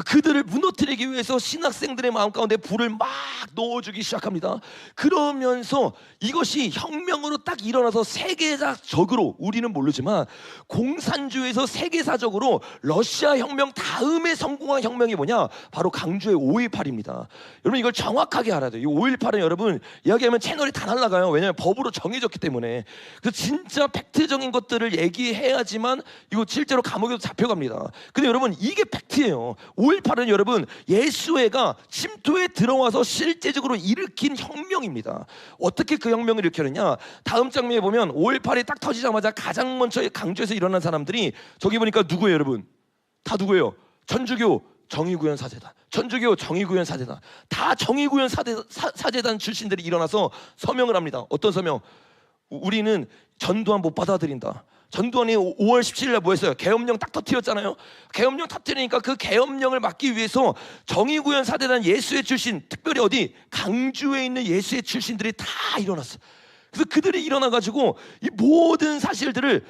그들을 무너뜨리기 위해서 신학생들의 마음 가운데 불을 막 넣어주기 시작합니다. 그러면서 이것이 혁명으로 딱 일어나서 세계사적으로 우리는 모르지만 공산주의에서 세계사적으로 러시아 혁명 다음에 성공한 혁명이 뭐냐? 바로 강주의 5.18입니다. 여러분 이걸 정확하게 알아야 돼요. 이 5.18은 여러분 이야기하면 채널이 다 날아가요. 왜냐하면 법으로 정해졌기 때문에. 그래서 진짜 팩트적인 것들을 얘기해야지만 이거 실제로 감옥에도 잡혀갑니다. 근데 여러분 이게 팩트예요. 5.18은 여러분 예수회가 침투에 들어와서 실제적으로 일으킨 혁명입니다. 어떻게 그 혁명을 일으켰느냐? 다음 장면에 보면 5.18이 딱 터지자마자 가장 먼저 강주에서 일어난 사람들이 저기 보니까 누구예요 여러분? 다 누구예요? 천주교 정의구현 사제단, 천주교 정의구현 사제단, 다 정의구현 사제단 출신들이 일어나서 서명을 합니다. 어떤 서명? 우리는 전두환 못 받아들인다. 전두환이 5월 17일 날 뭐 했어요? 계엄령 딱 터뜨렸잖아요. 계엄령 터뜨리니까 그 계엄령을 막기 위해서 정의구현 사대단 예수회 출신, 특별히 어디 강주에 있는 예수회 출신들이 다 일어났어. 그래서 그들이 일어나가지고 이 모든 사실들을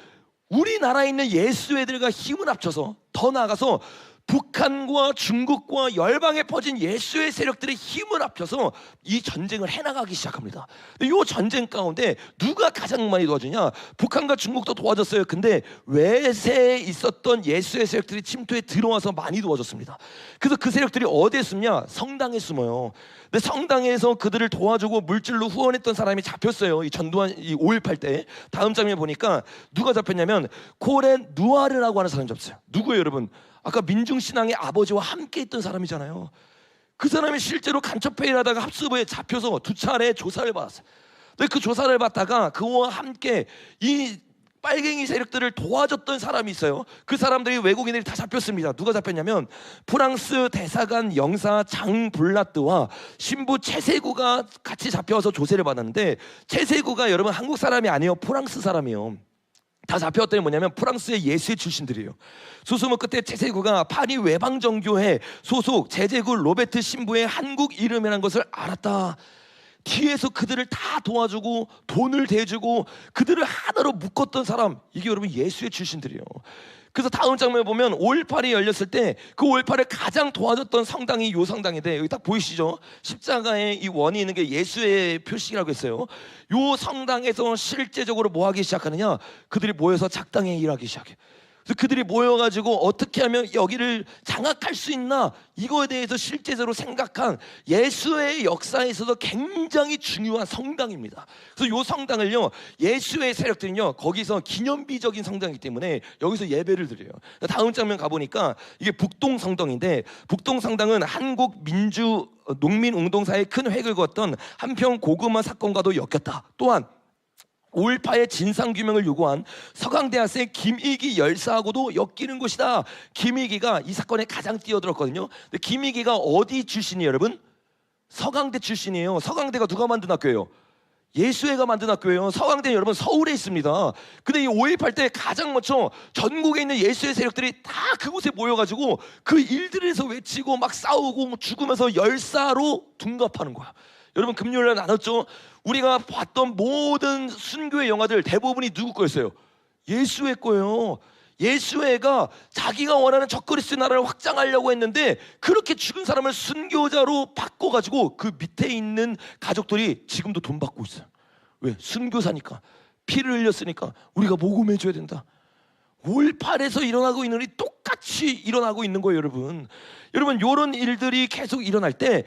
우리나라에 있는 예수회들과 힘을 합쳐서, 더 나아가서 북한과 중국과 열방에 퍼진 예수의 세력들의 힘을 합쳐서 이 전쟁을 해나가기 시작합니다. 이 전쟁 가운데 누가 가장 많이 도와주냐? 북한과 중국도 도와줬어요. 근데 외세에 있었던 예수의 세력들이 침투에 들어와서 많이 도와줬습니다. 그래서 그 세력들이 어디에 숨냐? 성당에 숨어요. 근데 성당에서 그들을 도와주고 물질로 후원했던 사람이 잡혔어요. 이 전두환 5.18 때. 다음 장면에 보니까 누가 잡혔냐면 코렌 누아르라고 하는 사람이 잡혔어요. 누구예요, 여러분? 아까 민중신앙의 아버지와 함께 있던 사람이잖아요. 그 사람이 실제로 간첩회의를 하다가 합수부에 잡혀서 2차례 조사를 받았어요. 근데 그 조사를 받다가 그와 함께 이 빨갱이 세력들을 도와줬던 사람이 있어요. 그 사람들이, 외국인들이 다 잡혔습니다. 누가 잡혔냐면 프랑스 대사관 영사 장 블라트와 신부 최세구가 같이 잡혀서 조사를 받았는데, 최세구가 여러분 한국 사람이 아니에요. 프랑스 사람이에요. 다 잡혀왔더니 뭐냐면 프랑스의 예수회 출신들이에요. 수수무 끝에 최세구가 파리 외방정교회 소속 제제구 로베트 신부의 한국 이름이라는 것을 알았다. 뒤에서 그들을 다 도와주고 돈을 대주고 그들을 하나로 묶었던 사람, 이게 여러분 예수의 출신들이에요. 그래서 다음 장면에 보면 5.18이 열렸을 때 그 5.18을 가장 도와줬던 성당이 요 성당인데, 여기 딱 보이시죠? 십자가에 이 원이 있는 게 예수의 표식이라고 했어요. 요 성당에서 실제적으로 뭐 하기 시작하느냐? 그들이 모여서 작당에 일하기 시작해. 그래서 그들이 모여가지고 어떻게 하면 여기를 장악할 수 있나, 이거에 대해서 실제적으로 생각한 예수의 역사에 있어서 굉장히 중요한 성당입니다. 그래서 이 성당을요, 예수의 세력들은요 거기서 기념비적인 성당이기 때문에 여기서 예배를 드려요. 다음 장면 가보니까 이게 북동성당인데, 북동성당은 한국 민주 농민운동사에 큰 획을 그었던 한평 고구마 사건과도 엮였다. 또한 5.18의 진상규명을 요구한 서강대학생 김익이 열사하고도 엮이는 곳이다. 김익이가 이 사건에 가장 뛰어들었거든요. 근데 김익이가 어디 출신이에요, 여러분? 서강대 출신이에요. 서강대가 누가 만든 학교예요? 예수회가 만든 학교예요. 서강대는 여러분 서울에 있습니다. 근데 이 5.18 때 가장 먼저 전국에 있는 예수회 세력들이 다 그곳에 모여가지고 그 일들에서 외치고 막 싸우고 죽으면서 열사로 둔갑하는 거야. 여러분 금요일날 나눴죠? 우리가 봤던 모든 순교의 영화들 대부분이 누구 거였어요? 예수의 거예요. 예수회가 자기가 원하는 적그리스도 나라를 확장하려고 했는데 그렇게 죽은 사람을 순교자로 바꿔가지고 그 밑에 있는 가족들이 지금도 돈 받고 있어요. 왜? 순교사니까. 피를 흘렸으니까 우리가 모금해줘야 된다. 5.18에서 일어나고 있는 일이 똑같이 일어나고 있는 거예요, 여러분. 여러분 이런 일들이 계속 일어날 때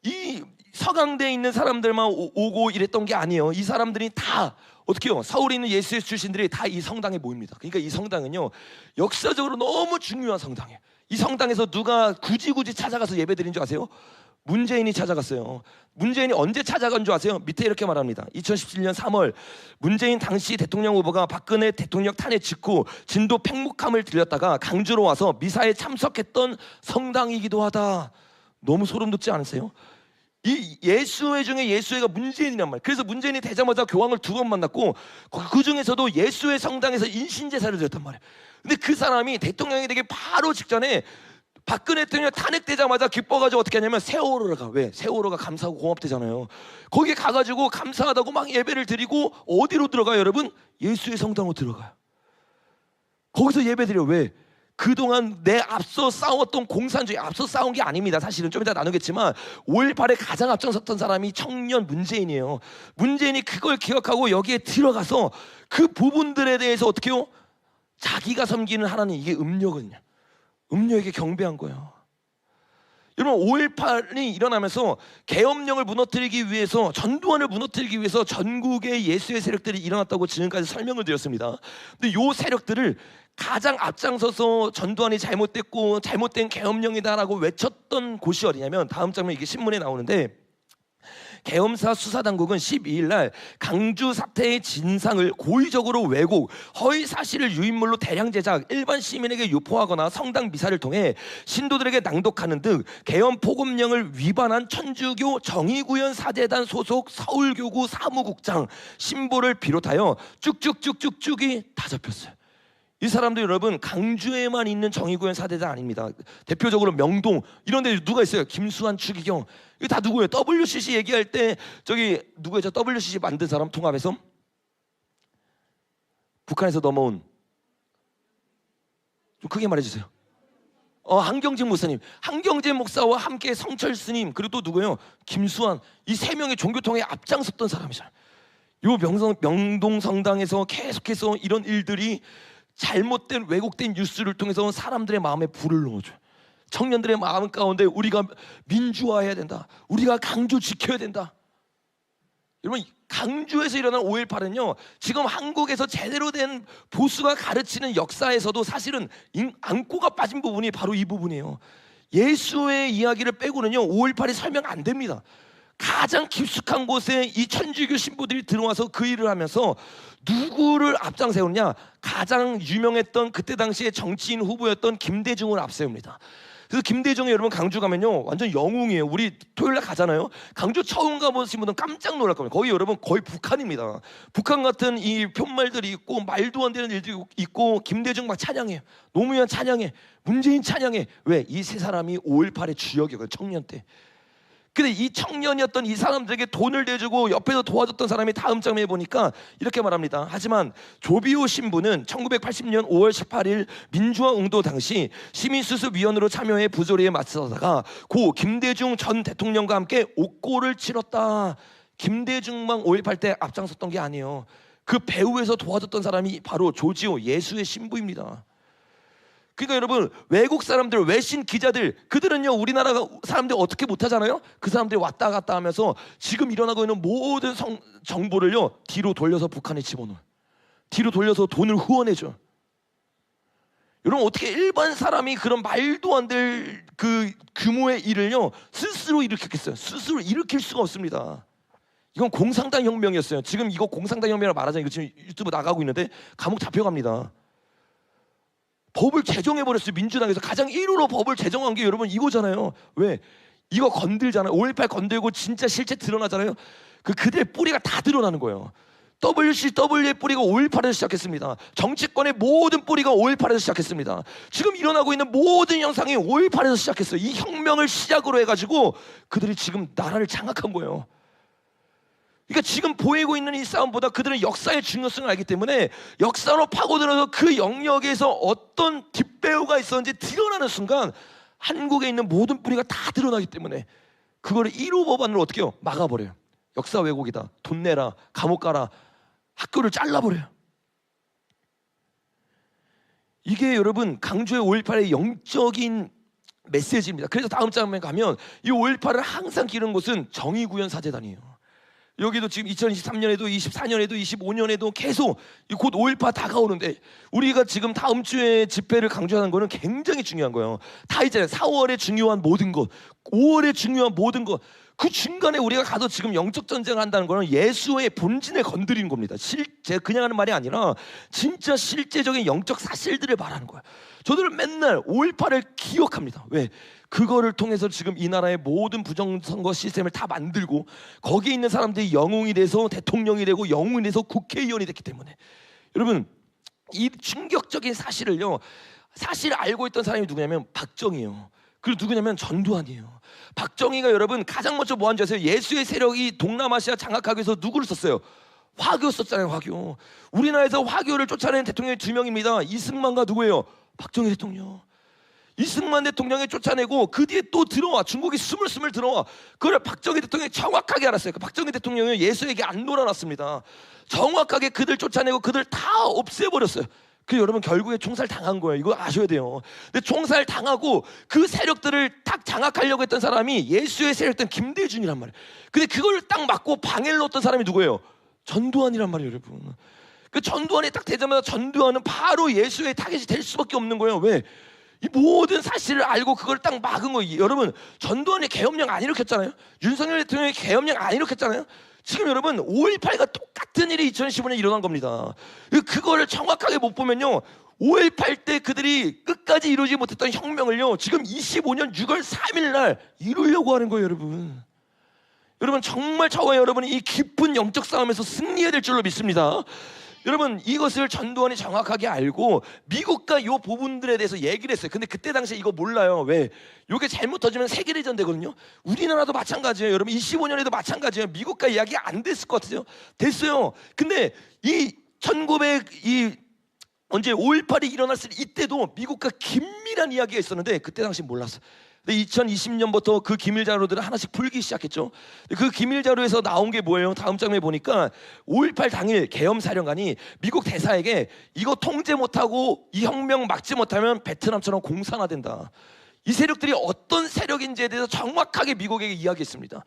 이 서강대에 있는 사람들만 오고 이랬던 게 아니에요. 이 사람들이 다 어떻게 해요? 서울에 있는 예수의 출신들이 다 이 성당에 모입니다. 그러니까 이 성당은요 역사적으로 너무 중요한 성당이에요. 이 성당에서 누가 굳이 찾아가서 예배드린 줄 아세요? 문재인이 찾아갔어요. 문재인이 언제 찾아간 줄 아세요? 밑에 이렇게 말합니다. 2017년 3월 문재인 당시 대통령 후보가 박근혜 대통령 탄핵 직후 진도 팽목함을 들렸다가 강주로 와서 미사에 참석했던 성당이기도 하다. 너무 소름 돋지 않으세요? 이 예수회 중에 예수회가 문재인이란 말이에요. 그래서 문재인이 되자마자 교황을 2번 만났고 그 중에서도 예수회 성당에서 인신제사를 드렸단 말이에요. 근데 그 사람이 대통령이 되기 바로 직전에 박근혜 대통령 탄핵되자마자 기뻐가지고 어떻게 하냐면 세월호를 가. 왜? 세월호가 감사하고 고맙대잖아요. 거기에 가가지고 감사하다고 막 예배를 드리고 어디로 들어가요, 여러분? 예수의 성당으로 들어가요. 거기서 예배 드려요. 왜? 그동안 내 앞서 싸웠던 공산주의, 앞서 싸운 게 아닙니다. 사실은 좀 이따 나누겠지만 5.18에 가장 앞장섰던 사람이 청년 문재인이에요. 문재인이 그걸 기억하고 여기에 들어가서 그 부분들에 대해서 어떻게 해요? 자기가 섬기는 하나님, 이게 음료거든요. 음료에게 경배한 거예요. 여러분 5.18이 일어나면서 계엄령을 무너뜨리기 위해서, 전두환을 무너뜨리기 위해서 전국의 예수의 세력들이 일어났다고 지금까지 설명을 드렸습니다. 근데 요 세력들을 가장 앞장서서 전두환이 잘못됐고 잘못된 계엄령이다라고 외쳤던 곳이 어디냐면, 다음 장면 이게 신문에 나오는데 계엄사 수사당국은 12일 날 강주 사태의 진상을 고의적으로 왜곡, 허위 사실을 유인물로 대량 제작, 일반 시민에게 유포하거나 성당 미사를 통해 신도들에게 낭독하는 등 계엄 포급령을 위반한 천주교 정의구현 사재단 소속 서울교구 사무국장 신보를 비롯하여 쭉쭉쭉쭉쭉이 다 잡혔어요. 이 사람들 여러분 강주에만 있는 정의구현 사대자 아닙니다. 대표적으로 명동 이런 데 누가 있어요? 김수환, 추기경 이거 다 누구예요? WCC 얘기할 때 저기 누구예요? WCC 만든 사람 통합해서 북한에서 넘어온 좀 크게 말해주세요. 한경진 목사님, 한경진 목사와 함께 성철 스님 그리고 또 누구예요? 김수환 이 세 명의 종교통에 앞장섰던 사람이잖아요. 요 명동 성당에서 계속해서 이런 일들이 잘못된 왜곡된 뉴스를 통해서 사람들의 마음에 불을 넣어줘요. 청년들의 마음 가운데 우리가 민주화해야 된다. 우리가 강주 지켜야 된다. 여러분 강주에서 일어난 5.18은요 지금 한국에서 제대로 된 보수가 가르치는 역사에서도 사실은 안고가 빠진 부분이 바로 이 부분이에요. 예수의 이야기를 빼고는요 5.18이 설명 안 됩니다. 가장 깊숙한 곳에 이 천주교 신부들이 들어와서 그 일을 하면서 누구를 앞장 세우느냐? 가장 유명했던 그때 당시에 정치인 후보였던 김대중을 앞세웁니다. 그래서 김대중이 여러분 강주 가면요 완전 영웅이에요. 우리 토요일날 가잖아요. 강주 처음 가보신 분은 깜짝 놀랄 겁니다. 거기 여러분 거의 북한입니다. 북한 같은 이 푯말들이 있고 말도 안 되는 일들이 있고 김대중 막 찬양해, 노무현 찬양해, 문재인 찬양해. 왜? 이 세 사람이 5.18의 주역이었거든요. 청년 때. 근데 이 청년이었던 이 사람들에게 돈을 내주고 옆에서 도와줬던 사람이 다음 장면에 보니까 이렇게 말합니다. 하지만 조비오 신부는 1980년 5월 18일 민주화 운동 당시 시민수습위원으로 참여해 부조리에 맞서다가 고 김대중 전 대통령과 함께 옥고를 치렀다. 김대중만 5.18 때 앞장섰던 게 아니에요. 그 배후에서 도와줬던 사람이 바로 조지오 예수의 신부입니다. 그러니까 여러분 외국 사람들, 외신 기자들 그들은요 우리나라 사람들 어떻게 못하잖아요. 그 사람들이 왔다 갔다 하면서 지금 일어나고 있는 모든 정보를요 뒤로 돌려서 북한에 집어넣어요. 뒤로 돌려서 돈을 후원해줘. 여러분 어떻게 일반 사람이 그런 말도 안 될 그 규모의 일을요 스스로 일으켰겠어요? 스스로 일으킬 수가 없습니다. 이건 공산당 혁명이었어요. 지금 이거 공산당 혁명이라고 말하잖아요. 이거 지금 유튜브 나가고 있는데 감옥 잡혀갑니다. 법을 제정해버렸어요. 민주당에서 가장 1호로 법을 제정한 게 여러분 이거잖아요. 왜? 이거 건들잖아요. 5.18 건들고 진짜 실체 드러나잖아요. 그들의 뿌리가 다 드러나는 거예요. WCW의 뿌리가 5.18에서 시작했습니다. 정치권의 모든 뿌리가 5.18에서 시작했습니다. 지금 일어나고 있는 모든 현상이 5.18에서 시작했어요. 이 혁명을 시작으로 해가지고 그들이 지금 나라를 장악한 거예요. 그러니까 지금 보이고 있는 이 싸움보다 그들은 역사의 중요성을 알기 때문에 역사로 파고들어서 그 영역에서 어떤 뒷배우가 있었는지 드러나는 순간 한국에 있는 모든 뿌리가 다 드러나기 때문에 그거를 1호 법안으로 어떻게 해요? 막아버려요. 역사 왜곡이다. 돈 내라. 감옥 가라. 학교를 잘라버려요. 이게 여러분 강주의 5.18의 영적인 메시지입니다. 그래서 다음 장면에 가면 이 5.18을 항상 기르는 곳은 정의구현 사재단이에요. 여기도 지금 2023년에도 24년에도 25년에도 계속 곧 5.18 다가오는데 우리가 지금 다음 주에 집회를 강조하는 거는 굉장히 중요한 거예요. 다 있잖아요. 4월에 중요한 모든 것, 5월에 중요한 모든 것. 그 중간에 우리가 가서 지금 영적 전쟁을 한다는 거는 예수의 본진을 건드리는 겁니다. 제가 그냥 하는 말이 아니라 진짜 실제적인 영적 사실들을 말하는 거예요. 저들은 맨날 5.18을 기억합니다. 왜? 그거를 통해서 지금 이 나라의 모든 부정선거 시스템을 다 만들고 거기에 있는 사람들이 영웅이 돼서 대통령이 되고 영웅이 돼서 국회의원이 됐기 때문에 여러분 이 충격적인 사실을요 사실 알고 있던 사람이 누구냐면 박정희예요. 그리고 누구냐면 전두환이에요. 박정희가 여러분 가장 먼저 뭐 한 줄 아세요? 예수의 세력이 동남아시아 장악하기 위해서 누구를 썼어요? 화교 썼잖아요. 화교. 우리나라에서 화교를 쫓아낸 대통령이 2명입니다. 이승만과 누구예요? 박정희 대통령. 이승만 대통령이 쫓아내고 그 뒤에 또 들어와 중국이 스물스물 들어와. 그걸 박정희 대통령이 정확하게 알았어요. 그 박정희 대통령이 예수에게 안 놀아놨습니다. 정확하게 그들 쫓아내고 그들 다 없애버렸어요. 그 여러분 결국에 총살 당한 거예요. 이거 아셔야 돼요. 근데 총살 당하고 그 세력들을 딱 장악하려고 했던 사람이 예수의 세력던 김대중이란 말이에요. 근데 그걸 딱 막고 방해를 넣었던 사람이 누구예요? 전두환이란 말이에요, 여러분. 그 전두환이 딱 되자마자 전두환은 바로 예수의 타겟이 될 수밖에 없는 거예요. 왜? 이 모든 사실을 알고 그걸 딱 막은 거예요. 여러분, 전두환이 계엄령 안 일으켰잖아요. 윤석열 대통령이 계엄령 안 일으켰잖아요. 지금 여러분 5.18과 똑같은 일이 2015년에 일어난 겁니다. 그거를 정확하게 못 보면요, 5.18 때 그들이 끝까지 이루지 못했던 혁명을요, 지금 25년 6월 3일 날 이루려고 하는 거예요. 여러분 정말 저와 여러분이 이 깊은 영적 싸움에서 승리해야 될 줄로 믿습니다. 여러분, 이것을 전두환이 정확하게 알고 미국과 이 부분들에 대해서 얘기를 했어요. 근데 그때 당시에 이거 몰라요. 왜? 이게 잘못 터지면 세계대전 되거든요. 우리나라도 마찬가지예요. 여러분 25년에도 마찬가지예요. 미국과 이야기 안 됐을 것 같아요. 됐어요. 근데 이 5.18이 일어났을 이때도 미국과 긴밀한 이야기가 있었는데 그때 당시 몰랐어. 근데 2020년부터 그 기밀 자료들을 하나씩 풀기 시작했죠. 그 기밀 자료에서 나온 게 뭐예요? 다음 장면에 보니까 5.18 당일 계엄 사령관이 미국 대사에게 이거 통제 못하고 이 혁명 막지 못하면 베트남처럼 공산화된다. 이 세력들이 어떤 세력인지에 대해서 정확하게 미국에게 이야기했습니다.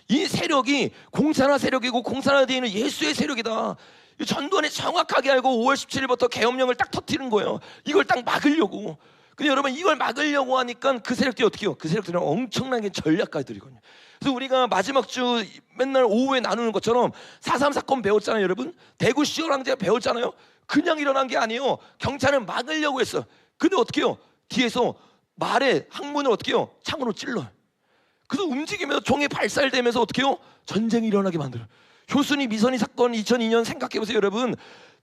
이 세력이 공산화 세력이고 공산화되어 있는 예수의 세력이다. 전두환이 정확하게 알고 5월 17일부터 계엄령을 딱 터뜨리는 거예요. 이걸 딱 막으려고. 근데 여러분, 이걸 막으려고 하니까 그 세력들이 어떻게 해요? 그 세력들은 엄청나게 전략까지 들이거든요. 그래서 우리가 마지막 주 맨날 오후에 나누는 것처럼 4.3 사건 배웠잖아요. 여러분, 대구 시어랑제 배웠잖아요. 그냥 일어난 게 아니에요. 경찰은 막으려고 했어. 근데 어떻게 해요? 뒤에서 말에 항문을 어떻게 해요? 창으로 찔러요. 그래서 움직이면서 총이 발살되면서 어떻게 해요? 전쟁이 일어나게 만들어요. 효순이 미선이 사건 2002년 생각해보세요. 여러분,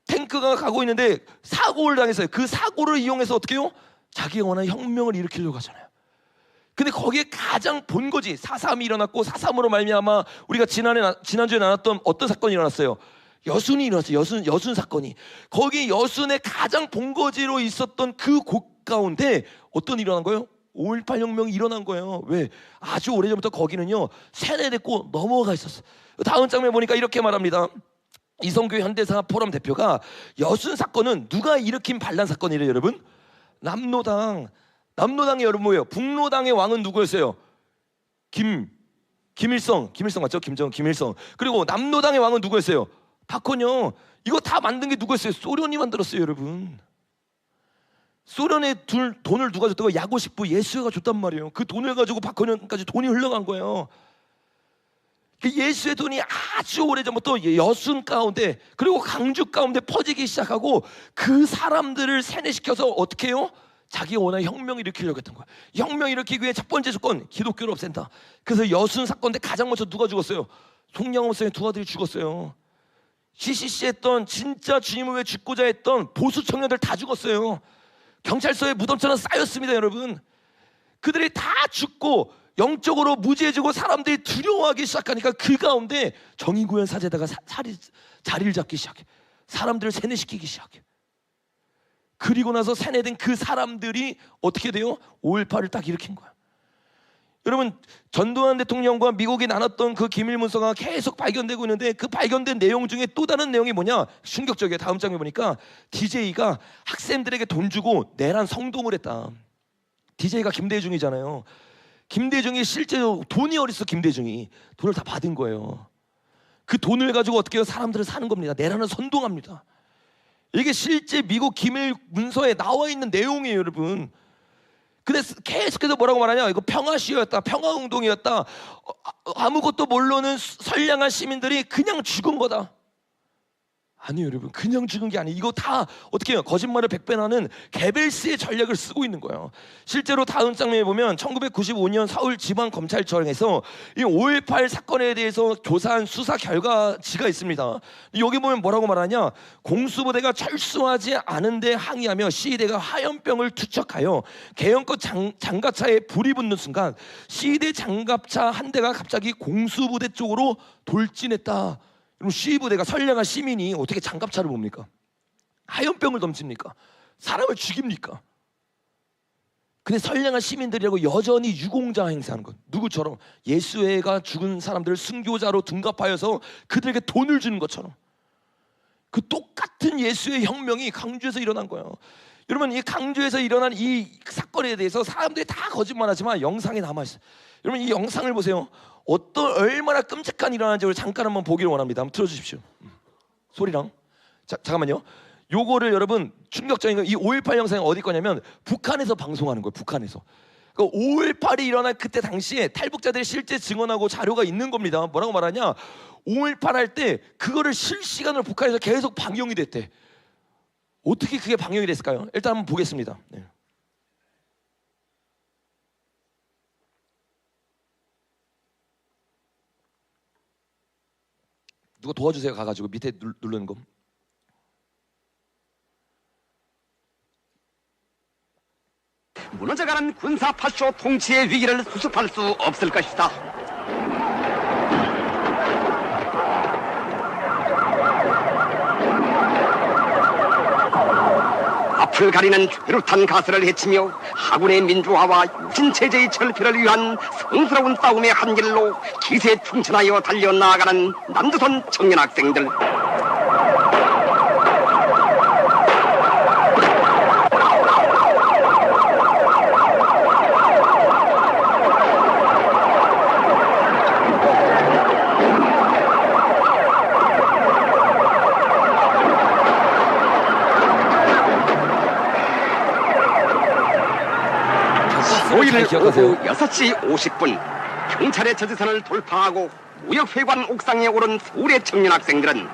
탱크가 가고 있는데 사고를 당했어요. 그 사고를 이용해서 어떻게 해요? 자기가 원하는 혁명을 일으키려고 하잖아요. 근데 거기에 가장 본거지 4.3이 일어났고 4.3으로 말미암아 우리가 지난주에 나눴던 어떤 사건이 일어났어요? 여순이 일어났어요. 여순 사건이. 거기 여순의 가장 본거지로 있었던 그 곳 가운데 어떤 일이 일어난 거예요? 5.18 혁명이 일어난 거예요. 왜? 아주 오래전부터 거기는요 세뇌됐고 넘어가 있었어요. 다음 장면에 보니까 이렇게 말합니다. 이성교 현대사 포럼 대표가 여순 사건은 누가 일으킨 반란 사건이래요. 여러분, 남로당의 여러분 뭐예요? 북로당의 왕은 누구였어요? 김일성 맞죠? 김일성. 그리고 남로당의 왕은 누구였어요? 박헌영. 이거 다 만든 게 누구였어요? 소련이 만들었어요. 여러분, 소련의 돈을 누가 줬다고? 야고식부 예수가 줬단 말이에요. 그 돈을 가지고 박헌영까지 돈이 흘러간 거예요. 예수의 돈이 아주 오래전부터 여순 가운데 그리고 강주 가운데 퍼지기 시작하고 그 사람들을 세뇌시켜서 어떻게 해요? 자기가 원하는 혁명을 일으키려고 했던 거야. 혁명 일으키기 위해 첫 번째 조건, 기독교를 없앤다. 그래서 여순 사건 때 가장 먼저 누가 죽었어요? 송영호 목사님 두 아들이 죽었어요. CCC 했던 진짜 주님을 위해 죽고자 했던 보수 청년들 다 죽었어요. 경찰서에 무덤처럼 쌓였습니다. 여러분, 그들이 다 죽고 영적으로 무지해지고 사람들이 두려워하기 시작하니까 그 가운데 정의구현 사제다가 자리를 잡기 시작해. 사람들을 세뇌시키기 시작해. 그리고 나서 세뇌된 그 사람들이 어떻게 돼요? 5.18을 딱 일으킨 거야. 여러분, 전두환 대통령과 미국이 나눴던 그 기밀 문서가 계속 발견되고 있는데 그 발견된 내용 중에 또 다른 내용이 뭐냐? 충격적이에요. 다음 장면 보니까 DJ가 학생들에게 돈 주고 내란 성동을 했다. DJ가 김대중이잖아요. 김대중이 실제로 돈이 어딨어? 김대중이 돈을 다 받은 거예요. 그 돈을 가지고 어떻게 해요? 사람들을 사는 겁니다. 내란을 선동합니다. 이게 실제 미국 기밀 문서에 나와 있는 내용이에요. 여러분, 근데 계속해서 뭐라고 말하냐? 이거 평화시위였다, 평화운동이었다, 아무것도 모르는 선량한 시민들이 그냥 죽은 거다. 아니에요. 여러분, 그냥 죽은 게 아니에요. 이거 다 어떻게 해요? 거짓말을 백배나는 게벨스의 전략을 쓰고 있는 거예요. 실제로 다음 장면에 보면 1995년 서울지방검찰청에서 이 5.18 사건에 대해서 조사한 수사 결과지가 있습니다. 여기 보면 뭐라고 말하냐? 공수부대가 철수하지 않은데 항의하며 시위대가 화염병을 투척하여 개헌권 장갑차에 불이 붙는 순간 시위대 장갑차 한 대가 갑자기 공수부대 쪽으로 돌진했다. 그럼 시위부대가 선량한 시민이 어떻게 장갑차를 봅니까? 화염병을 던집니까? 사람을 죽입니까? 근데 선량한 시민들이라고 여전히 유공자 행사하는 것. 누구처럼? 예수애가 죽은 사람들을 순교자로 둔갑하여서 그들에게 돈을 주는 것처럼. 그 똑같은 예수의 혁명이 강주에서 일어난 거예요. 여러분, 이 강주에서 일어난 이 사건에 대해서 사람들이 다 거짓말하지만 영상이 남아있어요. 여러분, 이 영상을 보세요. 얼마나 끔찍한 일어나는지 잠깐 한번 보기를 원합니다. 한번 틀어주십시오. 소리랑. 잠깐만요. 요거를 여러분 충격적인 거, 이 5.18 영상이 어디 거냐면 북한에서 방송하는 거예요. 북한에서. 그러니까 5.18이 일어난 그때 당시에 탈북자들이 실제 증언하고 자료가 있는 겁니다. 뭐라고 말하냐, 5.18 할 때 그거를 실시간으로 북한에서 계속 방영이 됐대. 어떻게 그게 방영이 됐을까요? 일단 한번 보겠습니다. 네. 누가 도와주세요. 가가지고 밑에 누르는 거. 무너져가는 군사 파쇼 통치의 위기를 수습할 수 없을 것이다. 앞을 가리는 괴롭탄 가스를 헤치며 하군의 민주화와 유신체제의 철폐를 위한 성스러운 싸움의 한 길로 기세충천하여 달려나아가는 남조선 청년 학생들. 잘 기억하세요. 오후 6시 50분 경찰의 저지선을 돌파하고 무역회관 옥상에 오른 서울의 청년 학생들은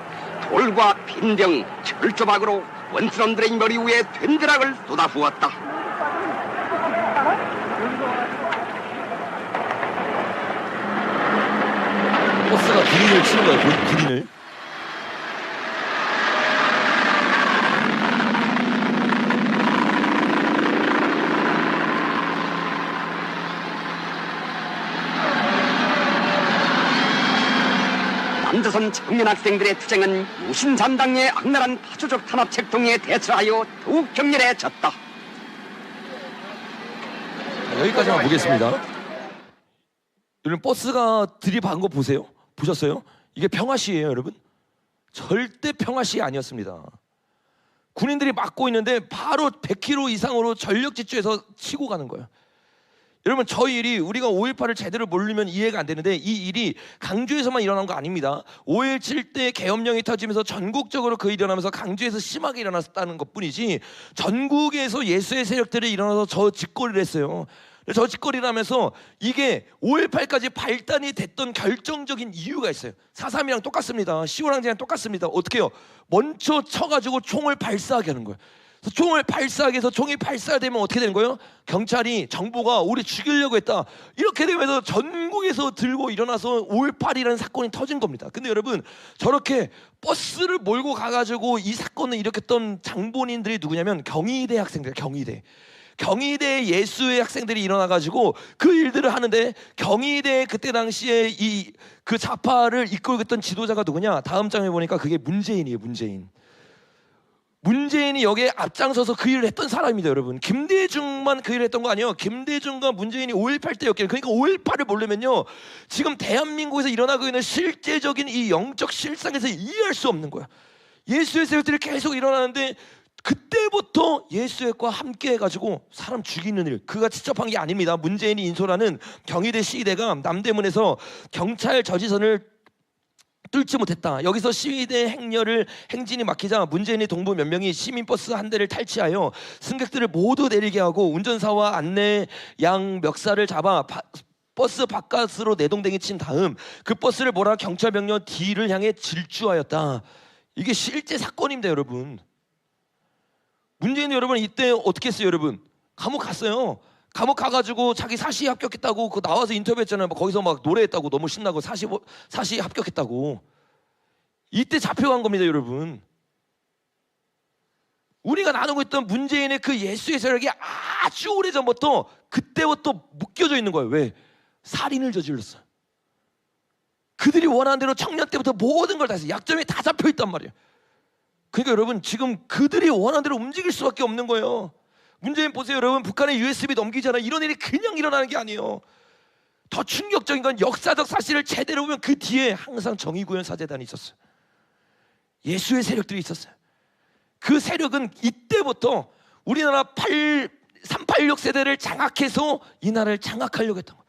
돌과 빈병, 철조박으로 원수놈들의 머리 위에 된드락을 쏟아부었다. 버스가 군인을 치는 거예요. 군인을. 남조선 청년 학생들의 투쟁은 유신잔당의 악랄한 파쇼적 탄압 책동에 대처하여 더욱 격렬해졌다. 여기까지만 보겠습니다. 여러분 버스가 들이박은 거 보세요. 보셨어요? 이게 평화시위예요, 여러분. 절대 평화시위 아니었습니다. 군인들이 막고 있는데 바로 100km 이상으로 전력 질주해서 치고 가는 거예요. 여러분 저 일이 우리가 5.18을 제대로 모르면 이해가 안 되는데 이 일이 강주에서만 일어난 거 아닙니다. 5.17 때 계엄령이 터지면서 전국적으로 그 일이 일어나면서 강주에서 심하게 일어났다는 것뿐이지 전국에서 예수의 세력들이 일어나서 저 짓거리를 했어요. 저 짓거리를 하면서 이게 5.18까지 발단이 됐던 결정적인 이유가 있어요. 4.3이랑 똑같습니다. 10월 항쟁이랑 똑같습니다. 어떻게 해요? 먼저 쳐가지고 총을 발사하게 하는 거예요. 총을 발사하게 해서 총이 발사되면 어떻게 되는 거예요? 경찰이 정부가 우리 죽이려고 했다 이렇게 되면서 전국에서 들고 일어나서 5.18이라는 사건이 터진 겁니다. 근데 여러분 저렇게 버스를 몰고 가가지고 이 사건을 일으켰던 장본인들이 누구냐면 경희대 학생들. 경희대 예수의 학생들이 일어나가지고 그 일들을 하는데 경희대 그때 당시에 이 그 좌파를 이끌고 있던 지도자가 누구냐? 다음 장에 보니까 그게 문재인이에요. 문재인이 여기에 앞장서서 그 일을 했던 사람입니다. 여러분 김대중만 그 일을 했던 거 아니에요. 김대중과 문재인이 5.18 때였기에. 그러니까 5.18을 모르면요 지금 대한민국에서 일어나고 있는 실제적인 이 영적 실상에서 이해할 수 없는 거야. 예수의 세력들이 계속 일어나는데 그때부터 예수과 함께 해가지고 사람 죽이는 일, 그가 직접 한 게 아닙니다. 문재인이 인솔하는 경희대 시위대가 남대문에서 경찰 저지선을 뚫지 못했다. 여기서 시위대 행진이 막히자 문재인의 동부 몇 명이 시민버스 한 대를 탈취하여 승객들을 모두 내리게 하고 운전사와 안내 양 멱살을 잡아 버스 바깥으로 내동댕이 친 다음 그 버스를 몰아 경찰 병력 D를 향해 질주하였다. 이게 실제 사건입니다, 여러분. 문재인 여러분 이때 어떻게 했어요, 여러분? 감옥 갔어요. 감옥 가가지고 자기 사시 합격했다고 그 나와서 인터뷰했잖아요. 거기서 막 노래했다고 너무 신나고 사시 합격했다고. 이때 잡혀간 겁니다, 여러분. 우리가 나누고 있던 문재인의 그 예수의 세력이 아주 오래전부터 그때부터 묶여져 있는 거예요. 왜? 살인을 저질렀어요. 그들이 원하는 대로 청년 때부터 모든 걸 다 했어요. 약점이 다 잡혀 있단 말이에요. 그러니까 여러분 지금 그들이 원하는 대로 움직일 수밖에 없는 거예요. 문재인 보세요, 여러분. 북한에 USB 넘기잖아요. 이런 일이 그냥 일어나는 게 아니에요. 더 충격적인 건 역사적 사실을 제대로 보면 그 뒤에 항상 정의구현 사재단이 있었어요. 예수의 세력들이 있었어요. 그 세력은 이때부터 우리나라 386 세대를 장악해서 이 나라를 장악하려고 했던 거예요.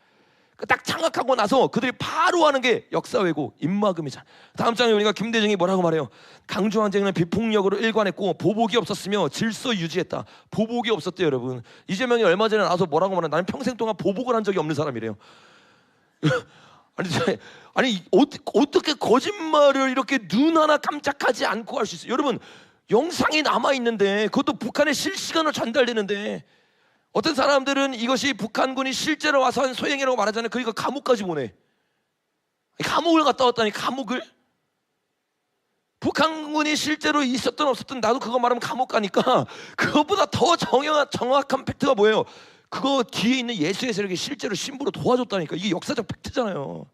딱 장악하고 나서 그들이 바로 하는 게 역사 왜곡, 입막음이잖아. 다음 장에 보니까 김대중이 뭐라고 말해요? 강주 항쟁은 비폭력으로 일관했고 보복이 없었으며 질서 유지했다. 보복이 없었대요, 여러분. 이재명이 얼마 전에 나와서 뭐라고 말해? 나는 평생 동안 보복을 한 적이 없는 사람이래요. 아니 어떻게 거짓말을 이렇게 눈 하나 깜짝하지 않고 할 수 있어요? 여러분, 영상이 남아 있는데, 그것도 북한에 실시간으로 전달되는데, 어떤 사람들은 이것이 북한군이 실제로 와서 한 소행이라고 말하잖아요. 그러니까 감옥까지 보내. 감옥을 갔다 왔다니, 감옥을. 북한군이 실제로 있었든 없었든 나도 그거 말하면 감옥 가니까, 그것보다 더 정확한 팩트가 뭐예요? 그거 뒤에 있는 예수의 세력이 실제로 신부로 도와줬다니까. 이게 역사적 팩트잖아요.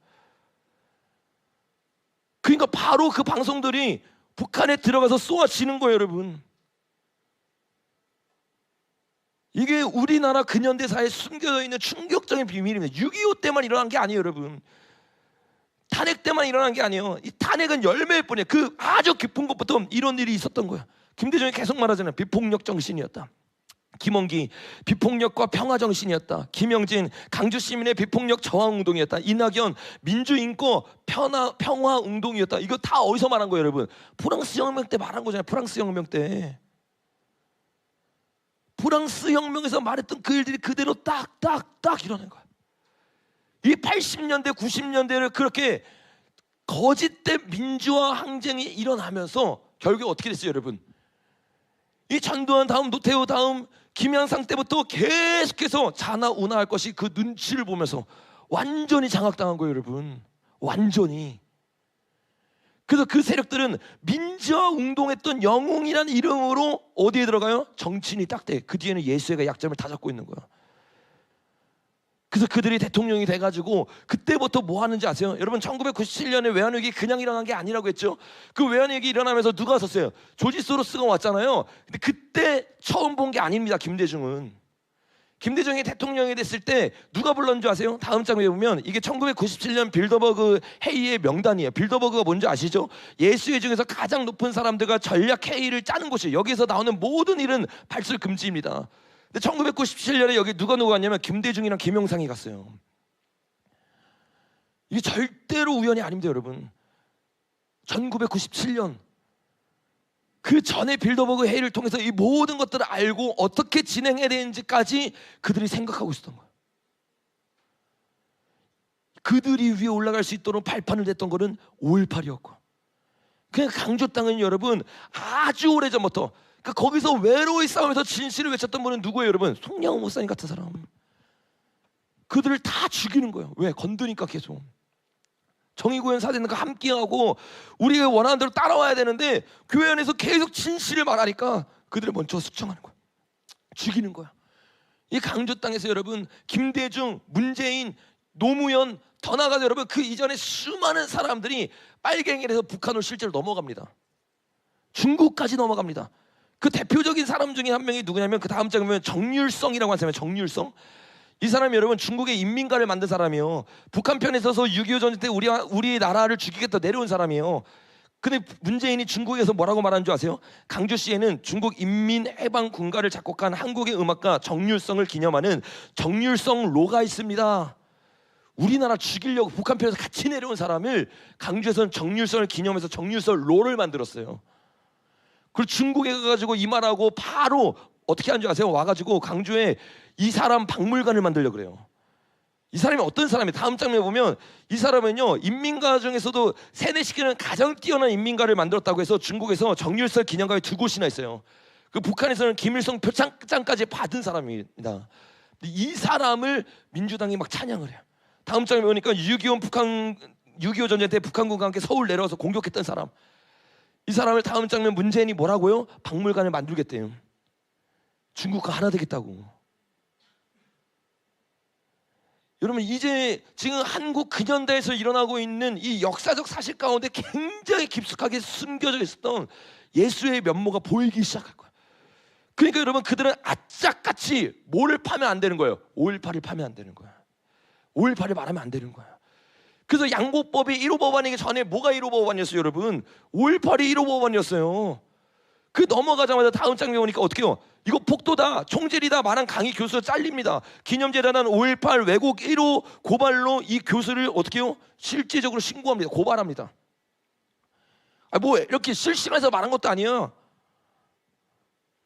그러니까 바로 그 방송들이 북한에 들어가서 쏘아지는 거예요, 여러분. 이게 우리나라 근현대사에 숨겨져 있는 충격적인 비밀입니다. 6.25 때만 일어난 게 아니에요, 여러분. 탄핵 때만 일어난 게 아니에요. 이 탄핵은 열매일 뿐이에요. 그 아주 깊은 곳부터 이런 일이 있었던 거예요. 김대중이 계속 말하잖아요. 비폭력 정신이었다. 김원기 비폭력과 평화 정신이었다. 김영진 강주 시민의 비폭력 저항 운동이었다. 이낙연 민주인권 평화 운동이었다. 이거 다 어디서 말한 거예요, 여러분? 프랑스 혁명 때 말한 거잖아요. 프랑스 혁명 때. 프랑스 혁명에서 말했던 그 일들이 그대로 딱딱딱 일어난 거야. 이 80년대 90년대를 그렇게 거짓된 민주화 항쟁이 일어나면서 결국 어떻게 됐어요, 여러분? 이 전두환 다음 노태우 다음 김영삼 때부터 계속해서 자나 우나할 것이 그 눈치를 보면서 완전히 장악당한 거예요, 여러분. 완전히. 그래서 그 세력들은 민주화 운동했던 영웅이라는 이름으로 어디에 들어가요? 정치인이 딱 돼. 그 뒤에는 예수회가 약점을 다 잡고 있는 거야. 그래서 그들이 대통령이 돼가지고 그때부터 뭐 하는지 아세요? 여러분, 1997년에 외환위기 그냥 일어난 게 아니라고 했죠. 그 외환위기 일어나면서 누가 왔었어요? 조지 소로스가 왔잖아요. 근데 그때 처음 본 게 아닙니다. 김대중이 대통령이 됐을 때 누가 불렀는 줄 아세요? 다음 장면에 보면 이게 1997년 빌더버그 회의의 명단이에요. 빌더버그가 뭔지 아시죠? 예수회 중에서 가장 높은 사람들과 전략 회의를 짜는 곳이에요. 여기서 나오는 모든 일은 발설 금지입니다. 근데 1997년에 여기 누가 갔냐면 김대중이랑 김영삼이 갔어요. 이게 절대로 우연이 아닙니다, 여러분. 1997년 그 전에 빌더버그 회의를 통해서 이 모든 것들을 알고 어떻게 진행해야 되는지까지 그들이 생각하고 있었던 거예요. 그들이 위에 올라갈 수 있도록 발판을 댔던 것은 5.18이었고, 그냥 강주 땅은 여러분 아주 오래전부터, 그러니까 거기서 외로이 싸우면서 진실을 외쳤던 분은 누구예요, 여러분? 송영호 목사님 같은 사람. 그들을 다 죽이는 거예요. 왜? 건드니까 계속. 정의구현 사대는가 함께하고 우리가 원하는 대로 따라와야 되는데 교회 안에서 계속 진실을 말하니까 그들을 먼저 숙청하는 거야. 죽이는 거야. 이 강주 땅에서 여러분 김대중, 문재인, 노무현, 더 나아가서 여러분 그 이전에 수많은 사람들이 빨갱이에서 북한으로 실제로 넘어갑니다. 중국까지 넘어갑니다. 그 대표적인 사람 중에 한 명이 누구냐면 그 다음 장에 보면 정률성이라고 하는 사람이에요. 정률성. 이 사람이 여러분 중국의 인민가를 만든 사람이에요. 북한 편에 서서 6.25 전쟁 때 우리 나라를 죽이겠다 내려온 사람이에요. 근데 문재인이 중국에서 뭐라고 말하는 줄 아세요? 강주시에는 중국 인민해방군가를 작곡한 한국의 음악가 정률성을 기념하는 정률성로가 있습니다. 우리나라 죽이려고 북한 편에서 같이 내려온 사람을 강주에서는 정률성을 기념해서 정률성로를 만들었어요. 그리고 중국에 가가지고 이 말하고 바로 어떻게 하는 줄 아세요? 와가지고 강주에 이 사람 박물관을 만들려고 그래요. 이 사람이 어떤 사람이에요? 다음 장면에 보면 이 사람은요 인민가 중에서도 세뇌시키는 가장 뛰어난 인민가를 만들었다고 해서 중국에서 정률성 기념관이 2곳이나 있어요. 그 북한에서는 김일성 표창장까지 받은 사람입니다. 이 사람을 민주당이 막 찬양을 해요. 다음 장면에 보니까 6.25 전쟁 때 북한군과 함께 서울 내려와서 공격했던 사람. 이 사람을 다음 장면 문재인이 뭐라고요? 박물관을 만들겠대요. 중국과 하나 되겠다고. 여러분 이제 지금 한국 근현대에서 일어나고 있는 이 역사적 사실 가운데 굉장히 깊숙하게 숨겨져 있었던 예수의 면모가 보이기 시작할 거예요. 그러니까 여러분 그들은 악착같이 뭐를 파면 안 되는 거예요? 5.18을 파면 안 되는 거예요. 5.18을 말하면 안 되는 거예요. 그래서 양곡법이 1호 법안이기 전에 뭐가 1호 법안이었어요, 여러분? 5.18이 1호 법안이었어요. 그 넘어가자마자 다음 장면 보니까 어떻게 해요? 이거 폭도다, 총질이다 말한 강의 교수가 잘립니다. 기념재단은 5.18 왜곡 1호 고발로 이 교수를 어떻게 해요? 실질적으로 신고합니다. 고발합니다. 뭐 이렇게 실시간에서 말한 것도 아니에요.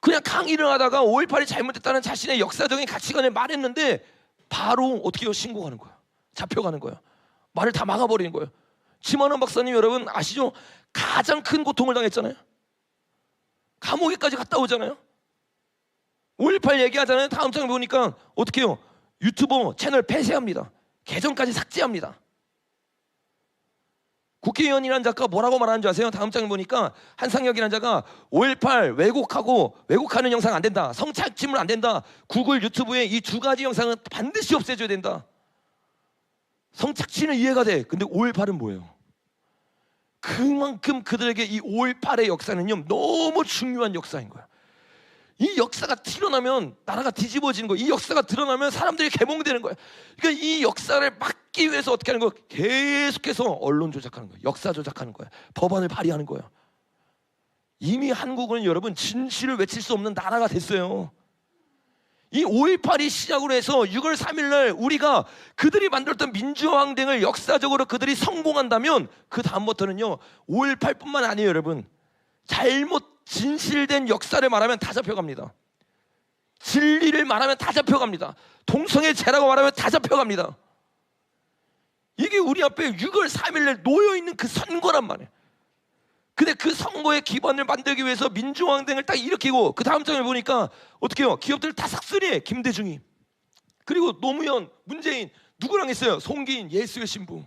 그냥 강의를 하다가 5.18이 잘못됐다는 자신의 역사적인 가치관을 말했는데 바로 어떻게 해요? 신고하는 거예요. 잡혀가는 거예요. 말을 다 막아버리는 거예요. 지만원 박사님 여러분 아시죠? 가장 큰 고통을 당했잖아요. 감옥에까지 갔다 오잖아요. 5.18 얘기하잖아요. 다음 장에 보니까 어떻게 해요? 유튜버 채널 폐쇄합니다. 계정까지 삭제합니다. 국회의원이라는 작가가 뭐라고 말하는 줄 아세요? 다음 장에 보니까 한상혁이라는 자가 5.18 왜곡하는 영상 안 된다. 성착취물 안 된다. 구글 유튜브에 이 두 가지 영상은 반드시 없애줘야 된다. 성착취는 이해가 돼. 근데 5.18은 뭐예요? 그만큼 그들에게 이 5.18의 역사는요 너무 중요한 역사인 거야. 이 역사가 드러나면 나라가 뒤집어지는 거야. 이 역사가 드러나면 사람들이 개몽되는 거야. 그러니까 이 역사를 막기 위해서 어떻게 하는 거야? 계속해서 언론 조작하는 거야. 역사 조작하는 거야. 법안을 발의하는 거야. 이미 한국은 여러분 진실을 외칠 수 없는 나라가 됐어요. 이 5.18이 시작으로 해서 6월 3일 날 우리가 그들이 만들었던 민주화항쟁을 역사적으로 그들이 성공한다면 그 다음부터는요 5.18뿐만 아니에요 여러분. 잘못 진실된 역사를 말하면 다 잡혀갑니다. 진리를 말하면 다 잡혀갑니다. 동성애죄라고 말하면 다 잡혀갑니다. 이게 우리 앞에 6월 3일 날 놓여있는 그 선거란 말이에요. 근데 그 선거의 기반을 만들기 위해서 민주화항쟁을 딱 일으키고 그 다음 장을 보니까 어떻게 해요? 기업들 다 삭스리해. 김대중이. 그리고 노무현, 문재인 누구랑 했어요? 송기인, 예수의 신부.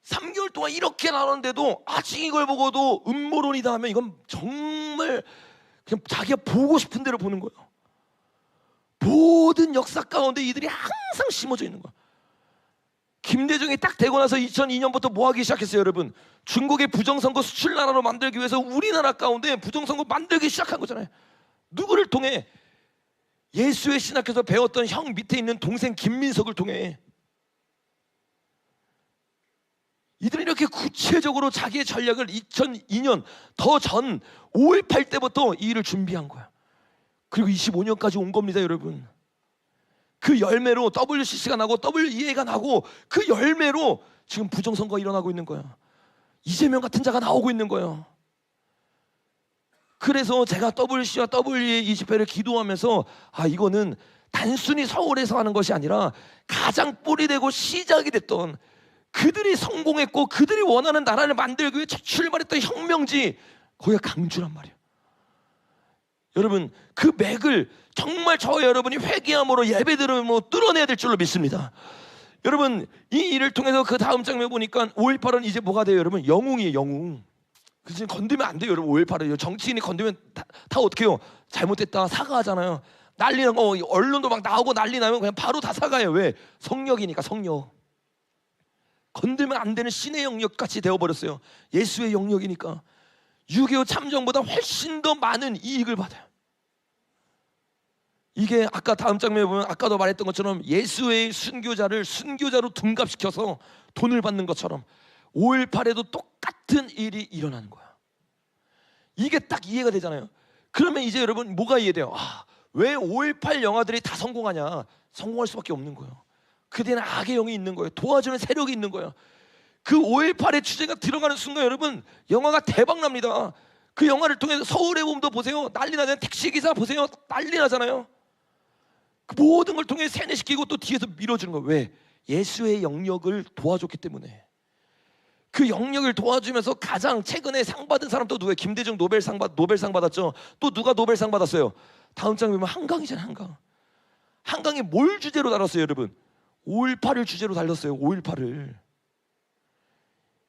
3개월 동안 이렇게 나눴는데도 아직 이걸 보고도 음모론이다 하면 이건 정말 그냥 자기가 보고 싶은 대로 보는 거예요. 모든 역사 가운데 이들이 항상 심어져 있는 거야. 김대중이 딱 되고 나서 2002년부터 뭐 하기 시작했어요 여러분? 중국의 부정선거 수출 나라로 만들기 위해서 우리나라 가운데 부정선거 만들기 시작한 거잖아요. 누구를 통해? 예수의 신학에서 배웠던 형 밑에 있는 동생 김민석을 통해. 이들은 이렇게 구체적으로 자기의 전략을 2002년 더 전 5.18 때부터 이 일을 준비한 거야. 그리고 25년까지 온 겁니다 여러분. 그 열매로 WCC가 나고 WEA가 나고 그 열매로 지금 부정선거가 일어나고 있는 거야. 이재명 같은 자가 나오고 있는 거예요. 그래서 제가 WC와 WEA 이 집회를 기도하면서 이거는 단순히 서울에서 하는 것이 아니라 가장 뿌리되고 시작이 됐던 그들이 성공했고 그들이 원하는 나라를 만들기 위해 출발했던 혁명지 거기가 강주란 말이에요. 여러분 그 맥을 정말 저와 여러분이 회개함으로 예배드림으로 뚫어내야 될 줄로 믿습니다. 여러분 이 일을 통해서 그 다음 장면 보니까 5.18은 이제 뭐가 돼요 여러분? 영웅이에요 영웅. 그래서 건드면 안 돼요 여러분. 5.18은 정치인이 건드면 다 어떻게 해요? 잘못됐다 사과하잖아요. 난리 나고 언론도 막 나오고 난리 나면 그냥 바로 다 사과해요. 왜? 성령이니까 성령. 건들면 안 되는 신의 영역같이 되어버렸어요. 예수의 영역이니까 6.25 참정보다 훨씬 더 많은 이익을 받아요. 이게 아까 다음 장면에 보면 아까도 말했던 것처럼 예수의 순교자를 순교자로 둔갑시켜서 돈을 받는 것처럼 5.18에도 똑같은 일이 일어나는 거야. 이게 딱 이해가 되잖아요. 그러면 이제 여러분 뭐가 이해돼요? 왜 5.18 영화들이 다 성공하냐? 성공할 수밖에 없는 거예요. 그대는 악의 영이 있는 거예요. 도와주는 세력이 있는 거예요. 그 5.18의 주제가 들어가는 순간 여러분 영화가 대박 납니다. 그 영화를 통해서 서울의 봄도 보세요. 난리 나잖아요. 택시기사 보세요. 난리 나잖아요. 그 모든 걸 통해 세뇌시키고 또 뒤에서 밀어주는 거예요. 왜? 예수의 영역을 도와줬기 때문에. 그 영역을 도와주면서 가장 최근에 상 받은 사람 또 누구예요? 김대중 노벨상 받았죠. 또 누가 노벨상 받았어요? 다음 장에 보면 한강이잖아요. 한강이 뭘 주제로 다뤘어요 여러분? 5.18을 주제로 달렸어요. 5.18을.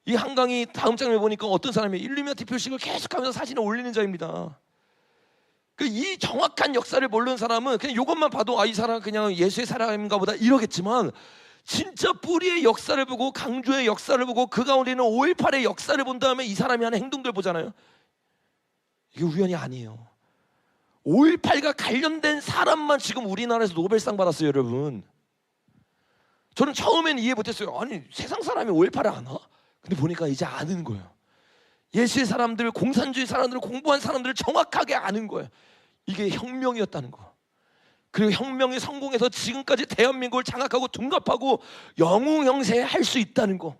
이 한강이 다음 장면 보니까 어떤 사람이 일루미나티 표식을 계속하면서 사진을 올리는 자입니다. 이 정확한 역사를 모르는 사람은 그냥 이것만 봐도 이 사람 그냥 예수의 사람인가 보다 이러겠지만 진짜 뿌리의 역사를 보고 강조의 역사를 보고 그 가운데 있는 5.18의 역사를 본 다음에 이 사람이 하는 행동들 보잖아요. 이게 우연이 아니에요. 5.18과 관련된 사람만 지금 우리나라에서 노벨상 받았어요 여러분. 저는 처음에는 이해 못했어요. 아니 세상 사람이 5.18을 아나? 근데 보니까 이제 아는 거예요. 예수의 사람들, 공산주의 사람들, 공부한 사람들을 정확하게 아는 거예요. 이게 혁명이었다는 거. 그리고 혁명이 성공해서 지금까지 대한민국을 장악하고 둔갑하고 영웅영세할 수 있다는 거.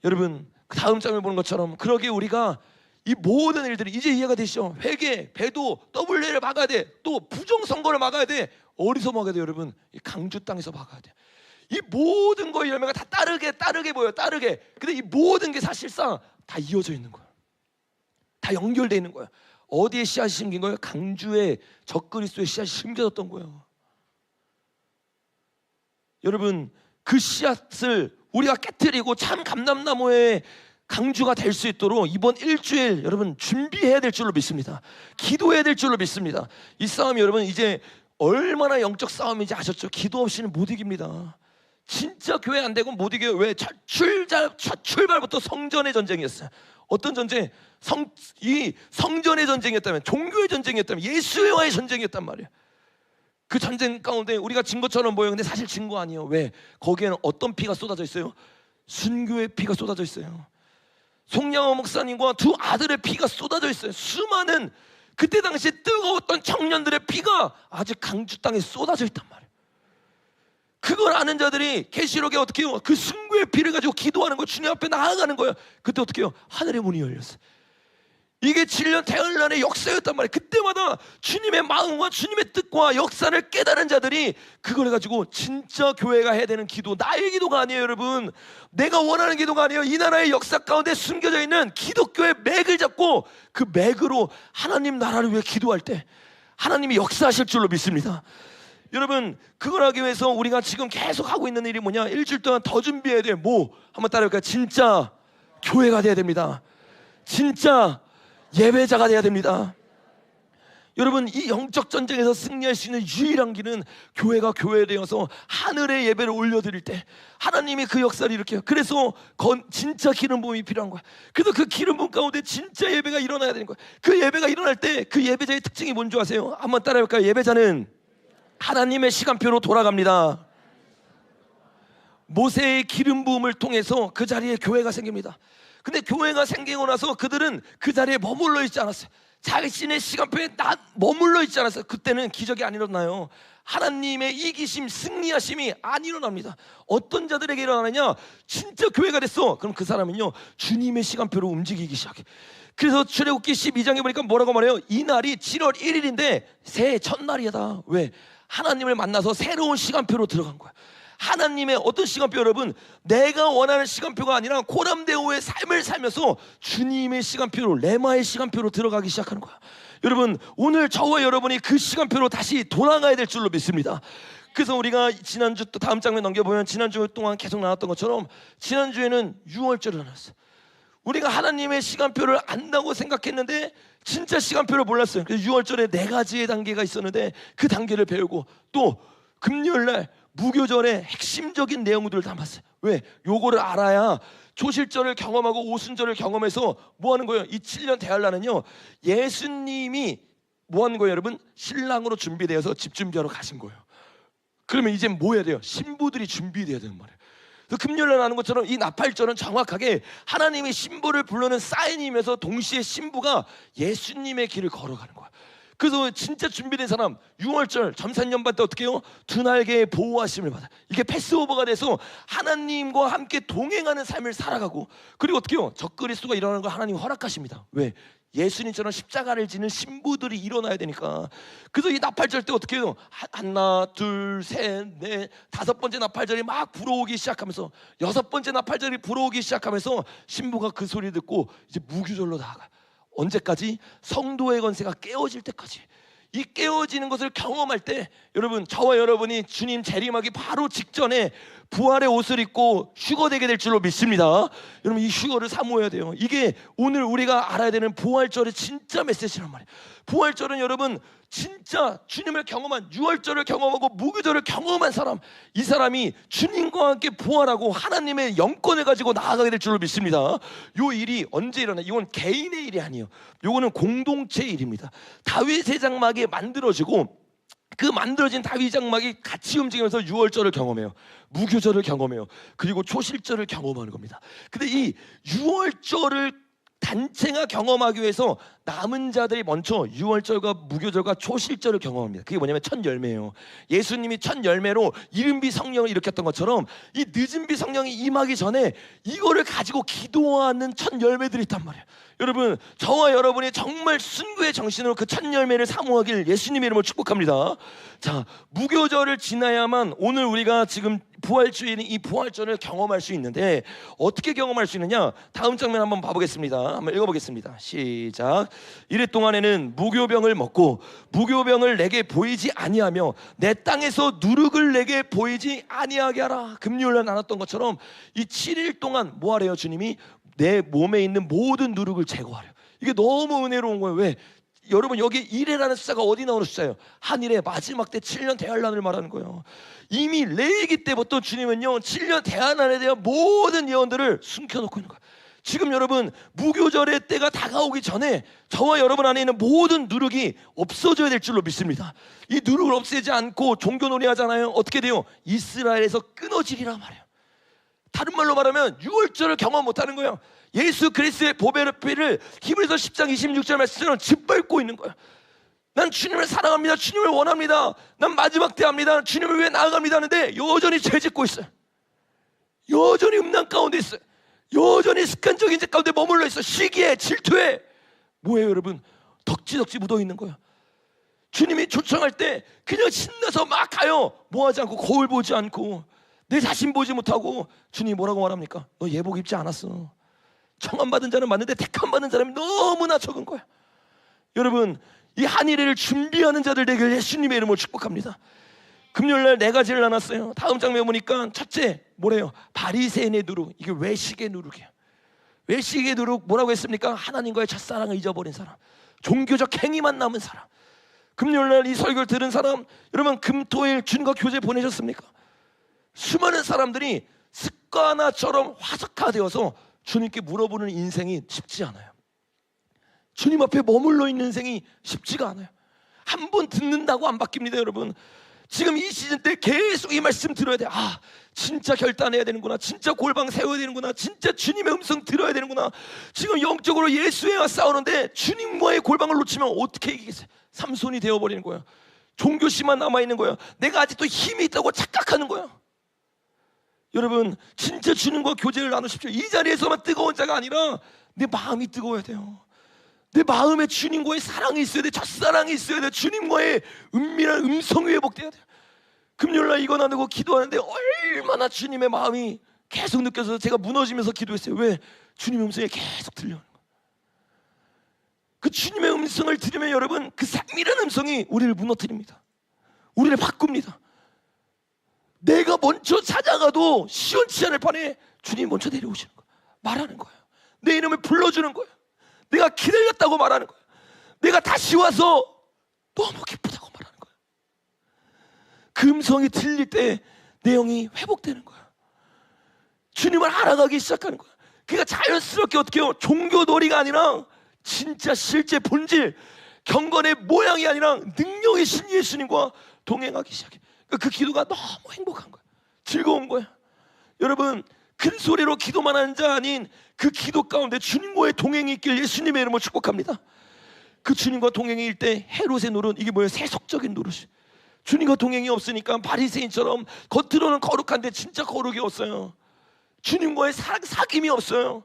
여러분, 그 다음 장면 보는 것처럼 그러기에 우리가 이 모든 일들이 이제 이해가 되시죠? 회개, 배도, WL을 막아야 돼. 또 부정선거를 막아야 돼. 어디서 막아야 돼요, 여러분? 이 강주 땅에서 막아야 돼. 이 모든 거의 열매가 다 따르게 보여요. 따르게. 근데 이 모든 게 사실상 다 이어져 있는 거예요. 다 연결되어 있는 거예요. 어디에 씨앗이 심긴 거예요? 강주에 적그리스도의 씨앗이 심겨졌던 거예요. 여러분, 그 씨앗을 우리가 깨뜨리고 참 감람나무의 강주가 될 수 있도록 이번 일주일 여러분 준비해야 될 줄로 믿습니다. 기도해야 될 줄로 믿습니다. 이 싸움이 여러분 이제 얼마나 영적 싸움인지 아셨죠? 기도 없이는 못 이깁니다. 진짜 교회 안 되고 못 이겨요. 왜? 첫 출발부터 성전의 전쟁이었어요. 어떤 전쟁? 이 성전의 전쟁이었다면, 종교의 전쟁이었다면, 예수와의 전쟁이었단 말이에요. 그 전쟁 가운데 우리가 진 것처럼 보여요. 근데 사실 진 거 아니에요. 왜? 거기에는 어떤 피가 쏟아져 있어요? 순교의 피가 쏟아져 있어요. 송양호 목사님과 두 아들의 피가 쏟아져 있어요. 수많은 그때 당시에 뜨거웠던 청년들의 피가 아직 강주 땅에 쏟아져 있단 말이에요. 그걸 아는 자들이 계시록에 어떻게 해요? 그 순교의 피를 가지고 기도하는 거, 주님 앞에 나아가는 거예요. 그때 어떻게 해요? 하늘의 문이 열렸어요. 이게 7년 대환란의 역사였단 말이에요. 그때마다 주님의 마음과 주님의 뜻과 역사를 깨달은 자들이 그걸 가지고 진짜 교회가 해야 되는 기도, 나의 기도가 아니에요, 여러분. 내가 원하는 기도가 아니에요. 이 나라의 역사 가운데 숨겨져 있는 기독교의 맥을 잡고 그 맥으로 하나님 나라를 위해 기도할 때 하나님이 역사하실 줄로 믿습니다. 여러분, 그걸 하기 위해서 우리가 지금 계속 하고 있는 일이 뭐냐? 일주일 동안 더 준비해야 돼요. 뭐? 한번 따라해볼까요? 진짜 교회가 돼야 됩니다. 진짜 예배자가 돼야 됩니다. 여러분, 이 영적 전쟁에서 승리할 수 있는 유일한 길은 교회가 교회되어서 하늘의 예배를 올려드릴 때 하나님이 그 역사를 일으켜요. 그래서 진짜 기름 부음이 필요한 거야. 그래서 그 기름 부음 가운데 진짜 예배가 일어나야 되는 거야. 그 예배가 일어날 때 그 예배자의 특징이 뭔지 아세요? 한번 따라해볼까요? 예배자는 하나님의 시간표로 돌아갑니다. 모세의 기름 부음을 통해서 그 자리에 교회가 생깁니다. 근데 교회가 생기고 나서 그들은 그 자리에 머물러 있지 않았어요. 자신의 시간표에 머물러 있지 않았어요. 그때는 기적이 안 일어나요. 하나님의 이기심, 승리하심이 안 일어납니다. 어떤 자들에게 일어나느냐? 진짜 교회가 됐어. 그럼 그 사람은요, 주님의 시간표로 움직이기 시작해. 그래서 출애굽기 12장에 보니까 뭐라고 말해요? 이 날이 7월 1일인데 새해 첫날이다. 왜? 하나님을 만나서 새로운 시간표로 들어간 거야. 하나님의 어떤 시간표, 여러분, 내가 원하는 시간표가 아니라 고람대오의 삶을 살면서 주님의 시간표로, 레마의 시간표로 들어가기 시작하는 거야. 여러분, 오늘 저와 여러분이 그 시간표로 다시 돌아가야 될 줄로 믿습니다. 그래서 우리가 지난주 또 다음 장면 넘겨보면 지난주 동안 계속 나왔던 것처럼 지난주에는 6월절을 나눴어요. 우리가 하나님의 시간표를 안다고 생각했는데 진짜 시간표를 몰랐어요. 그래서 6월절에 4가지의 단계가 있었는데 그 단계를 배우고 또 금요일날 무교절의 핵심적인 내용들을 담았어요. 왜? 요거를 알아야 초실절을 경험하고 오순절을 경험해서 뭐 하는 거예요? 이 7년 대환란은요, 예수님이 뭐 하는 거예요, 여러분? 신랑으로 준비되어서 집 준비하러 가신 거예요. 그러면 이제 뭐 해야 돼요? 신부들이 준비돼야 되는 말이에요. 금요일날 하는 것처럼 이 나팔절은 정확하게 하나님의 신부를 부르는 사인이면서 동시에 신부가 예수님의 길을 걸어가는 거야. 그래서 진짜 준비된 사람 6월절 점산연반 때 어떻게 해요? 두 날개의 보호하심을 받아. 이게 패스오버가 돼서 하나님과 함께 동행하는 삶을 살아가고, 그리고 어떻게 해요? 적그리스도가 일어나는 걸 하나님이 허락하십니다. 왜? 예수님처럼 십자가를 지는 신부들이 일어나야 되니까. 그래서 이 나팔절 때 어떻게 해요? 하나, 둘, 셋, 넷, 5번째 나팔절이 막 불어오기 시작하면서 6번째 나팔절이 불어오기 시작하면서 신부가 그 소리 듣고 이제 무교절로 나아가. 언제까지? 성도의 권세가 깨어질 때까지. 이 깨어지는 것을 경험할 때 여러분, 저와 여러분이 주님 재림하기 바로 직전에 부활의 옷을 입고 휴거되게 될 줄로 믿습니다. 여러분, 이 휴거를 사모해야 돼요. 이게 오늘 우리가 알아야 되는 부활절의 진짜 메시지란 말이에요. 부활절은 여러분 진짜 주님을 경험한, 6월절을 경험하고 무교절을 경험한 사람, 이 사람이 주님과 함께 부활하고 하나님의 영권을 가지고 나아가게 될 줄로 믿습니다. 요 일이 언제 일어나? 이건 개인의 일이 아니에요. 요거는 공동체의 일입니다. 다윗의 장막이 만들어지고 그 만들어진 다윗 장막이 같이 움직이면서 유월절을 경험해요. 무교절을 경험해요. 그리고 초실절을 경험하는 겁니다. 근데 이 유월절을 단체가 경험하기 위해서 남은 자들이 먼저 유월절과 무교절과 초실절을 경험합니다. 그게 뭐냐면 첫 열매예요. 예수님이 첫 열매로 이른비 성령을 일으켰던 것처럼 이 늦은비 성령이 임하기 전에 이거를 가지고 기도하는 첫 열매들이 있단 말이에요. 여러분, 저와 여러분이 정말 순구의 정신으로 그 첫 열매를 사모하길 예수님의 이름으로 축복합니다. 자, 무교절을 지나야만 오늘 우리가 지금 부활주일인 이 부활절을 경험할 수 있는데, 어떻게 경험할 수 있느냐? 다음 장면 한번 봐보겠습니다. 한번 읽어보겠습니다. 시작. 이래 동안에는 무교병을 먹고 무교병을 내게 보이지 아니하며 내 땅에서 누룩을 내게 보이지 아니하게 하라. 금요일날 나눴던 것처럼 이 7일 동안 뭐 하래요? 주님이 내 몸에 있는 모든 누룩을 제거하려. 이게 너무 은혜로운 거예요. 왜? 여러분, 여기 1회라는 숫자가 어디 나오는 숫자예요? 한일의 마지막 때 7년 대환란을 말하는 거예요. 이미 레위기 때부터 주님은요 7년 대환란에 대한 모든 예언들을 숨겨놓고 있는 거예요. 지금 여러분, 무교절의 때가 다가오기 전에 저와 여러분 안에 있는 모든 누룩이 없어져야 될 줄로 믿습니다. 이 누룩을 없애지 않고 종교놀이 하잖아요. 어떻게 돼요? 이스라엘에서 끊어지리라 말이에요. 다른 말로 말하면 유월절을 경험 못하는 거예요. 예수 그리스도의 보배의 피를 히브리서 10장 26절 말씀처럼 짓밟고 있는 거예요. 난 주님을 사랑합니다. 주님을 원합니다. 난 마지막 때 합니다. 주님을 위해 나아갑니다 하는데 여전히 죄짓고 있어요. 여전히 음란 가운데 있어요. 여전히 습관적인 죄 가운데 머물러 있어요. 시기에, 질투에. 뭐예요 여러분? 덕지덕지 묻어있는 거예요. 주님이 초청할 때 그냥 신나서 막 가요. 뭐하지 않고, 거울 보지 않고, 내 자신 보지 못하고. 주님이 뭐라고 말합니까? 너 예복 입지 않았어. 청함받은 자는 많은데 택함받은 사람이 너무나 적은 거야. 여러분, 이 한일회를 준비하는 자들 되길 예수님의 이름으로 축복합니다. 금요일날 4가지를 나눴어요. 다음 장면 보니까 첫째 뭐래요? 바리새인의 누룩. 이게 외식의 누룩이에요. 외식의 누룩 뭐라고 했습니까? 하나님과의 첫사랑을 잊어버린 사람, 종교적 행위만 남은 사람. 금요일날 이 설교를 들은 사람, 여러분 금토일 주님과 교제 보내셨습니까? 수많은 사람들이 습관화처럼 화석화되어서 주님께 물어보는 인생이 쉽지 않아요. 주님 앞에 머물러 있는 인생이 쉽지가 않아요. 한 번 듣는다고 안 바뀝니다. 여러분, 지금 이 시즌 때 계속 이 말씀 들어야 돼. 아, 진짜 결단해야 되는구나. 진짜 골방 세워야 되는구나. 진짜 주님의 음성 들어야 되는구나. 지금 영적으로 예수와 싸우는데 주님과의 골방을 놓치면 어떻게 이기겠어요? 삼손이 되어버리는 거예요. 종교심만 남아있는 거예요. 내가 아직도 힘이 있다고 착각하는 거예요. 여러분, 진짜 주님과 교제를 나누십시오. 이 자리에서만 뜨거운 자가 아니라 내 마음이 뜨거워야 돼요. 내 마음에 주님과의 사랑이 있어야 돼. 첫사랑이 있어야 돼. 주님과의 은밀한 음성이 회복돼야 돼. 금요일날 이거 나누고 기도하는데 얼마나 주님의 마음이 계속 느껴져서 제가 무너지면서 기도했어요. 왜? 주님의 음성이 계속 들려오는 거예요. 그 주님의 음성을 들으면 여러분, 그 세밀한 음성이 우리를 무너뜨립니다. 우리를 바꿉니다. 내가 먼저 찾아가도 시원치 않을 판에 주님이 먼저 내려오시는 거예요. 말하는 거예요. 내 이름을 불러주는 거예요. 내가 기다렸다고 말하는 거예요. 내가 다시 와서 너무 기쁘다고 말하는 거예요. 그 음성이 들릴 때 내 영이 회복되는 거예요. 주님을 알아가기 시작하는 거예요. 그러니까 자연스럽게 어떻게 해요? 종교놀이가 아니라 진짜 실제 본질, 경건의 모양이 아니라 능력의 신 예수님과 동행하기 시작해요. 그 기도가 너무 행복한 거예요. 즐거운 거예요. 여러분, 큰 소리로 기도만 하는 자 아닌 그 기도 가운데 주님과의 동행이 있길 예수님의 이름으로 축복합니다. 그 주님과 동행일 때 헤롯의 노릇, 이게 뭐예요? 세속적인 노릇이. 주님과 동행이 없으니까 바리새인처럼 겉으로는 거룩한데 진짜 거룩이 없어요. 주님과의 사귐이 없어요.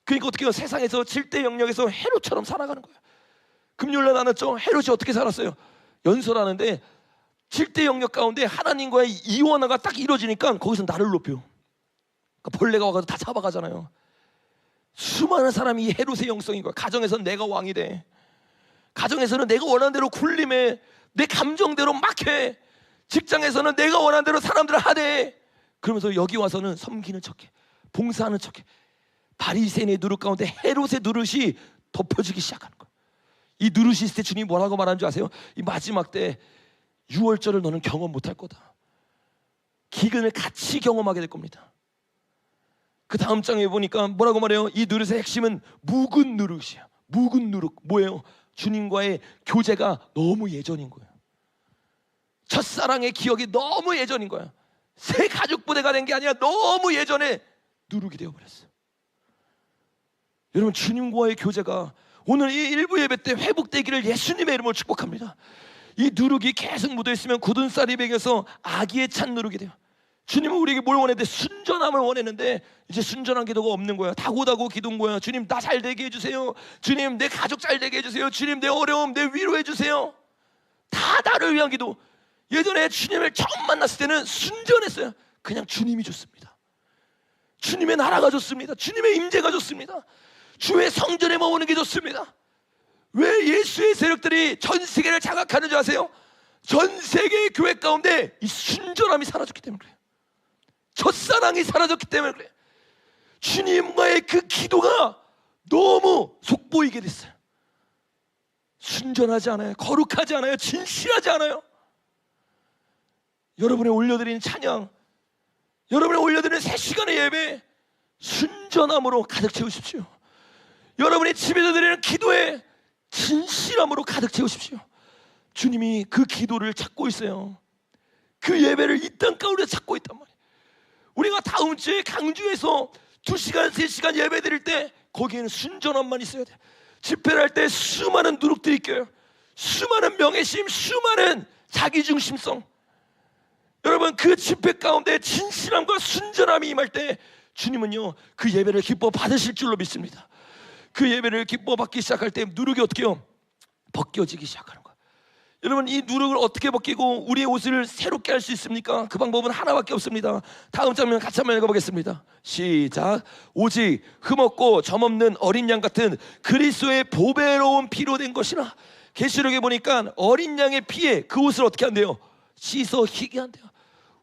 그러니까 어떻게 해요? 세상에서 질대 영역에서 헤롯처럼 살아가는 거예요. 금요일날 나눴죠? 헤롯이 어떻게 살았어요? 연설하는데 질대 영역 가운데 하나님과의 이원화가 딱 이루어지니까 거기서 나를 높여. 그러니까 벌레가 와서 다 잡아가잖아요. 수많은 사람이 이 헤롯의 영성인 거야. 가정에서는 내가 왕이 돼. 가정에서는 내가 원하는 대로 굴림해. 내 감정대로 막 해. 직장에서는 내가 원하는 대로 사람들을 하대. 그러면서 여기 와서는 섬기는 척해. 봉사하는 척해. 바리새인의 누룩 가운데 헤롯의 누룩이 덮여지기 시작하는 거야. 이 누룩이 있을 때 주님이 뭐라고 말하는 줄 아세요? 이 마지막 때 유월절을 너는 경험 못할 거다. 기근을 같이 경험하게 될 겁니다. 그 다음 장에 보니까 뭐라고 말해요? 이 누룩의 핵심은 묵은 누룩이야. 묵은 누룩 뭐예요? 주님과의 교제가 너무 예전인 거예요. 첫사랑의 기억이 너무 예전인 거야. 새 가족 부대가 된 게 아니라 너무 예전에 누룩이 되어버렸어. 여러분, 주님과의 교제가 오늘 이 일부 예배 때 회복되기를 예수님의 이름으로 축복합니다. 이 누룩이 계속 묻어있으면 굳은 쌀이 배겨서 아기에 찬 누룩이 돼요. 주님은 우리에게 뭘 원했는데? 순전함을 원했는데 이제 순전한 기도가 없는 거야. 다고다고 기도인 거야. 주님, 나 잘 되게 해주세요. 주님, 내 가족 잘 되게 해주세요. 주님, 내 어려움 내 위로해 주세요. 다 나를 위한 기도. 예전에 주님을 처음 만났을 때는 순전했어요. 그냥 주님이 좋습니다. 주님의 나라가 좋습니다. 주님의 임재가 좋습니다. 주의 성전에 머무는 게 좋습니다. 왜 예수의 세력들이 전 세계를 장악하는 줄 아세요? 전 세계의 교회 가운데 이 순전함이 사라졌기 때문에 그래요. 첫사랑이 사라졌기 때문에 그래요. 주님과의 그 기도가 너무 속보이게 됐어요. 순전하지 않아요. 거룩하지 않아요. 진실하지 않아요. 여러분의 올려드리는 찬양, 여러분의 올려드리는 3시간의 예배, 순전함으로 가득 채우십시오. 여러분의 집에서 드리는 기도에 진실함으로 가득 채우십시오. 주님이 그 기도를 찾고 있어요. 그 예배를 이 땅 가운데 찾고 있단 말이에요. 우리가 다음 주에 강주에서 2시간, 3시간 예배 드릴 때 거기에는 순전함만 있어야 돼요. 집회를 할 때 수많은 누룩들이 껴요. 수많은 명예심, 수많은 자기중심성. 여러분, 그 집회 가운데 진실함과 순전함이 임할 때 주님은요, 그 예배를 기뻐 받으실 줄로 믿습니다. 그 예배를 기뻐 받기 시작할 때 누룩이 어떻게 해요? 벗겨지기 시작하는 거예요. 여러분, 이 누룩을 어떻게 벗기고 우리의 옷을 새롭게 할 수 있습니까? 그 방법은 하나밖에 없습니다. 다음 장면 같이 한번 읽어보겠습니다. 시작. 오직 흠없고 점없는 어린 양 같은 그리스도의 보배로운 피로 된 것이나. 계시록에 보니까 어린 양의 피에 그 옷을 어떻게 한대요? 씻어 희게 한대요.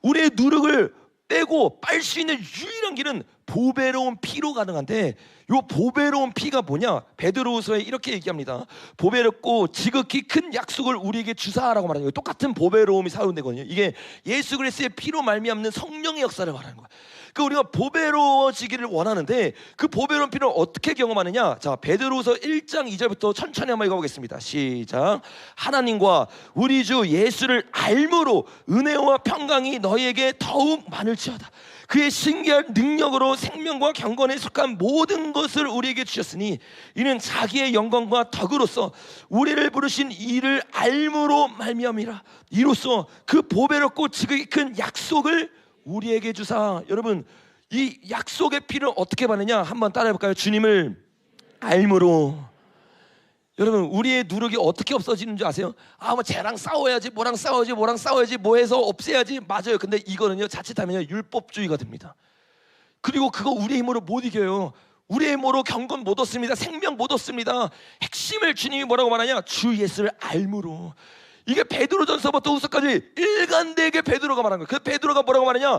우리의 누룩을 빼고 빨 수 있는 유일한 길은 보배로운 피로 가능한데, 이 보배로운 피가 뭐냐? 베드로후서에 이렇게 얘기합니다. 보배롭고 지극히 큰 약속을 우리에게 주사라고 말하는 거예요. 똑같은 보배로움이 사용되거든요. 이게 예수 그리스도의 피로 말미암는 성령의 역사를 말하는 거예요. 그 우리가 보배로워지기를 원하는데 그 보배로운 피를 어떻게 경험하느냐? 자, 베드로후서 1장 2절부터 천천히 한번 읽어보겠습니다. 시작. 하나님과 우리 주 예수를 알므로 은혜와 평강이 너희에게 더욱 많을지어다. 그의 신기한 능력으로 생명과 경건에 속한 모든 것을 우리에게 주셨으니 이는 자기의 영광과 덕으로서 우리를 부르신 이를 알므로 말미암이라. 이로써 그 보배롭고 지극히 큰 약속을 우리에게 주사. 여러분, 이 약속의 피를 어떻게 받느냐? 한번 따라해볼까요? 주님을 알므로. 여러분, 우리의 누룩이 어떻게 없어지는 줄 아세요? 아, 뭐 쟤랑 싸워야지, 뭐랑 싸워야지, 뭐 해서 없애야지. 맞아요. 근데 이거는요, 자칫하면 율법주의가 됩니다. 그리고 그거 우리의 힘으로 못 이겨요. 우리의 힘으로 경건 못 얻습니다. 생명 못 얻습니다. 핵심을 주님이 뭐라고 말하냐? 주 예수를 알므로. 이게 베드로전서부터 후서까지 일관되게 베드로가 말한 거예요. 그 베드로가 뭐라고 말하냐?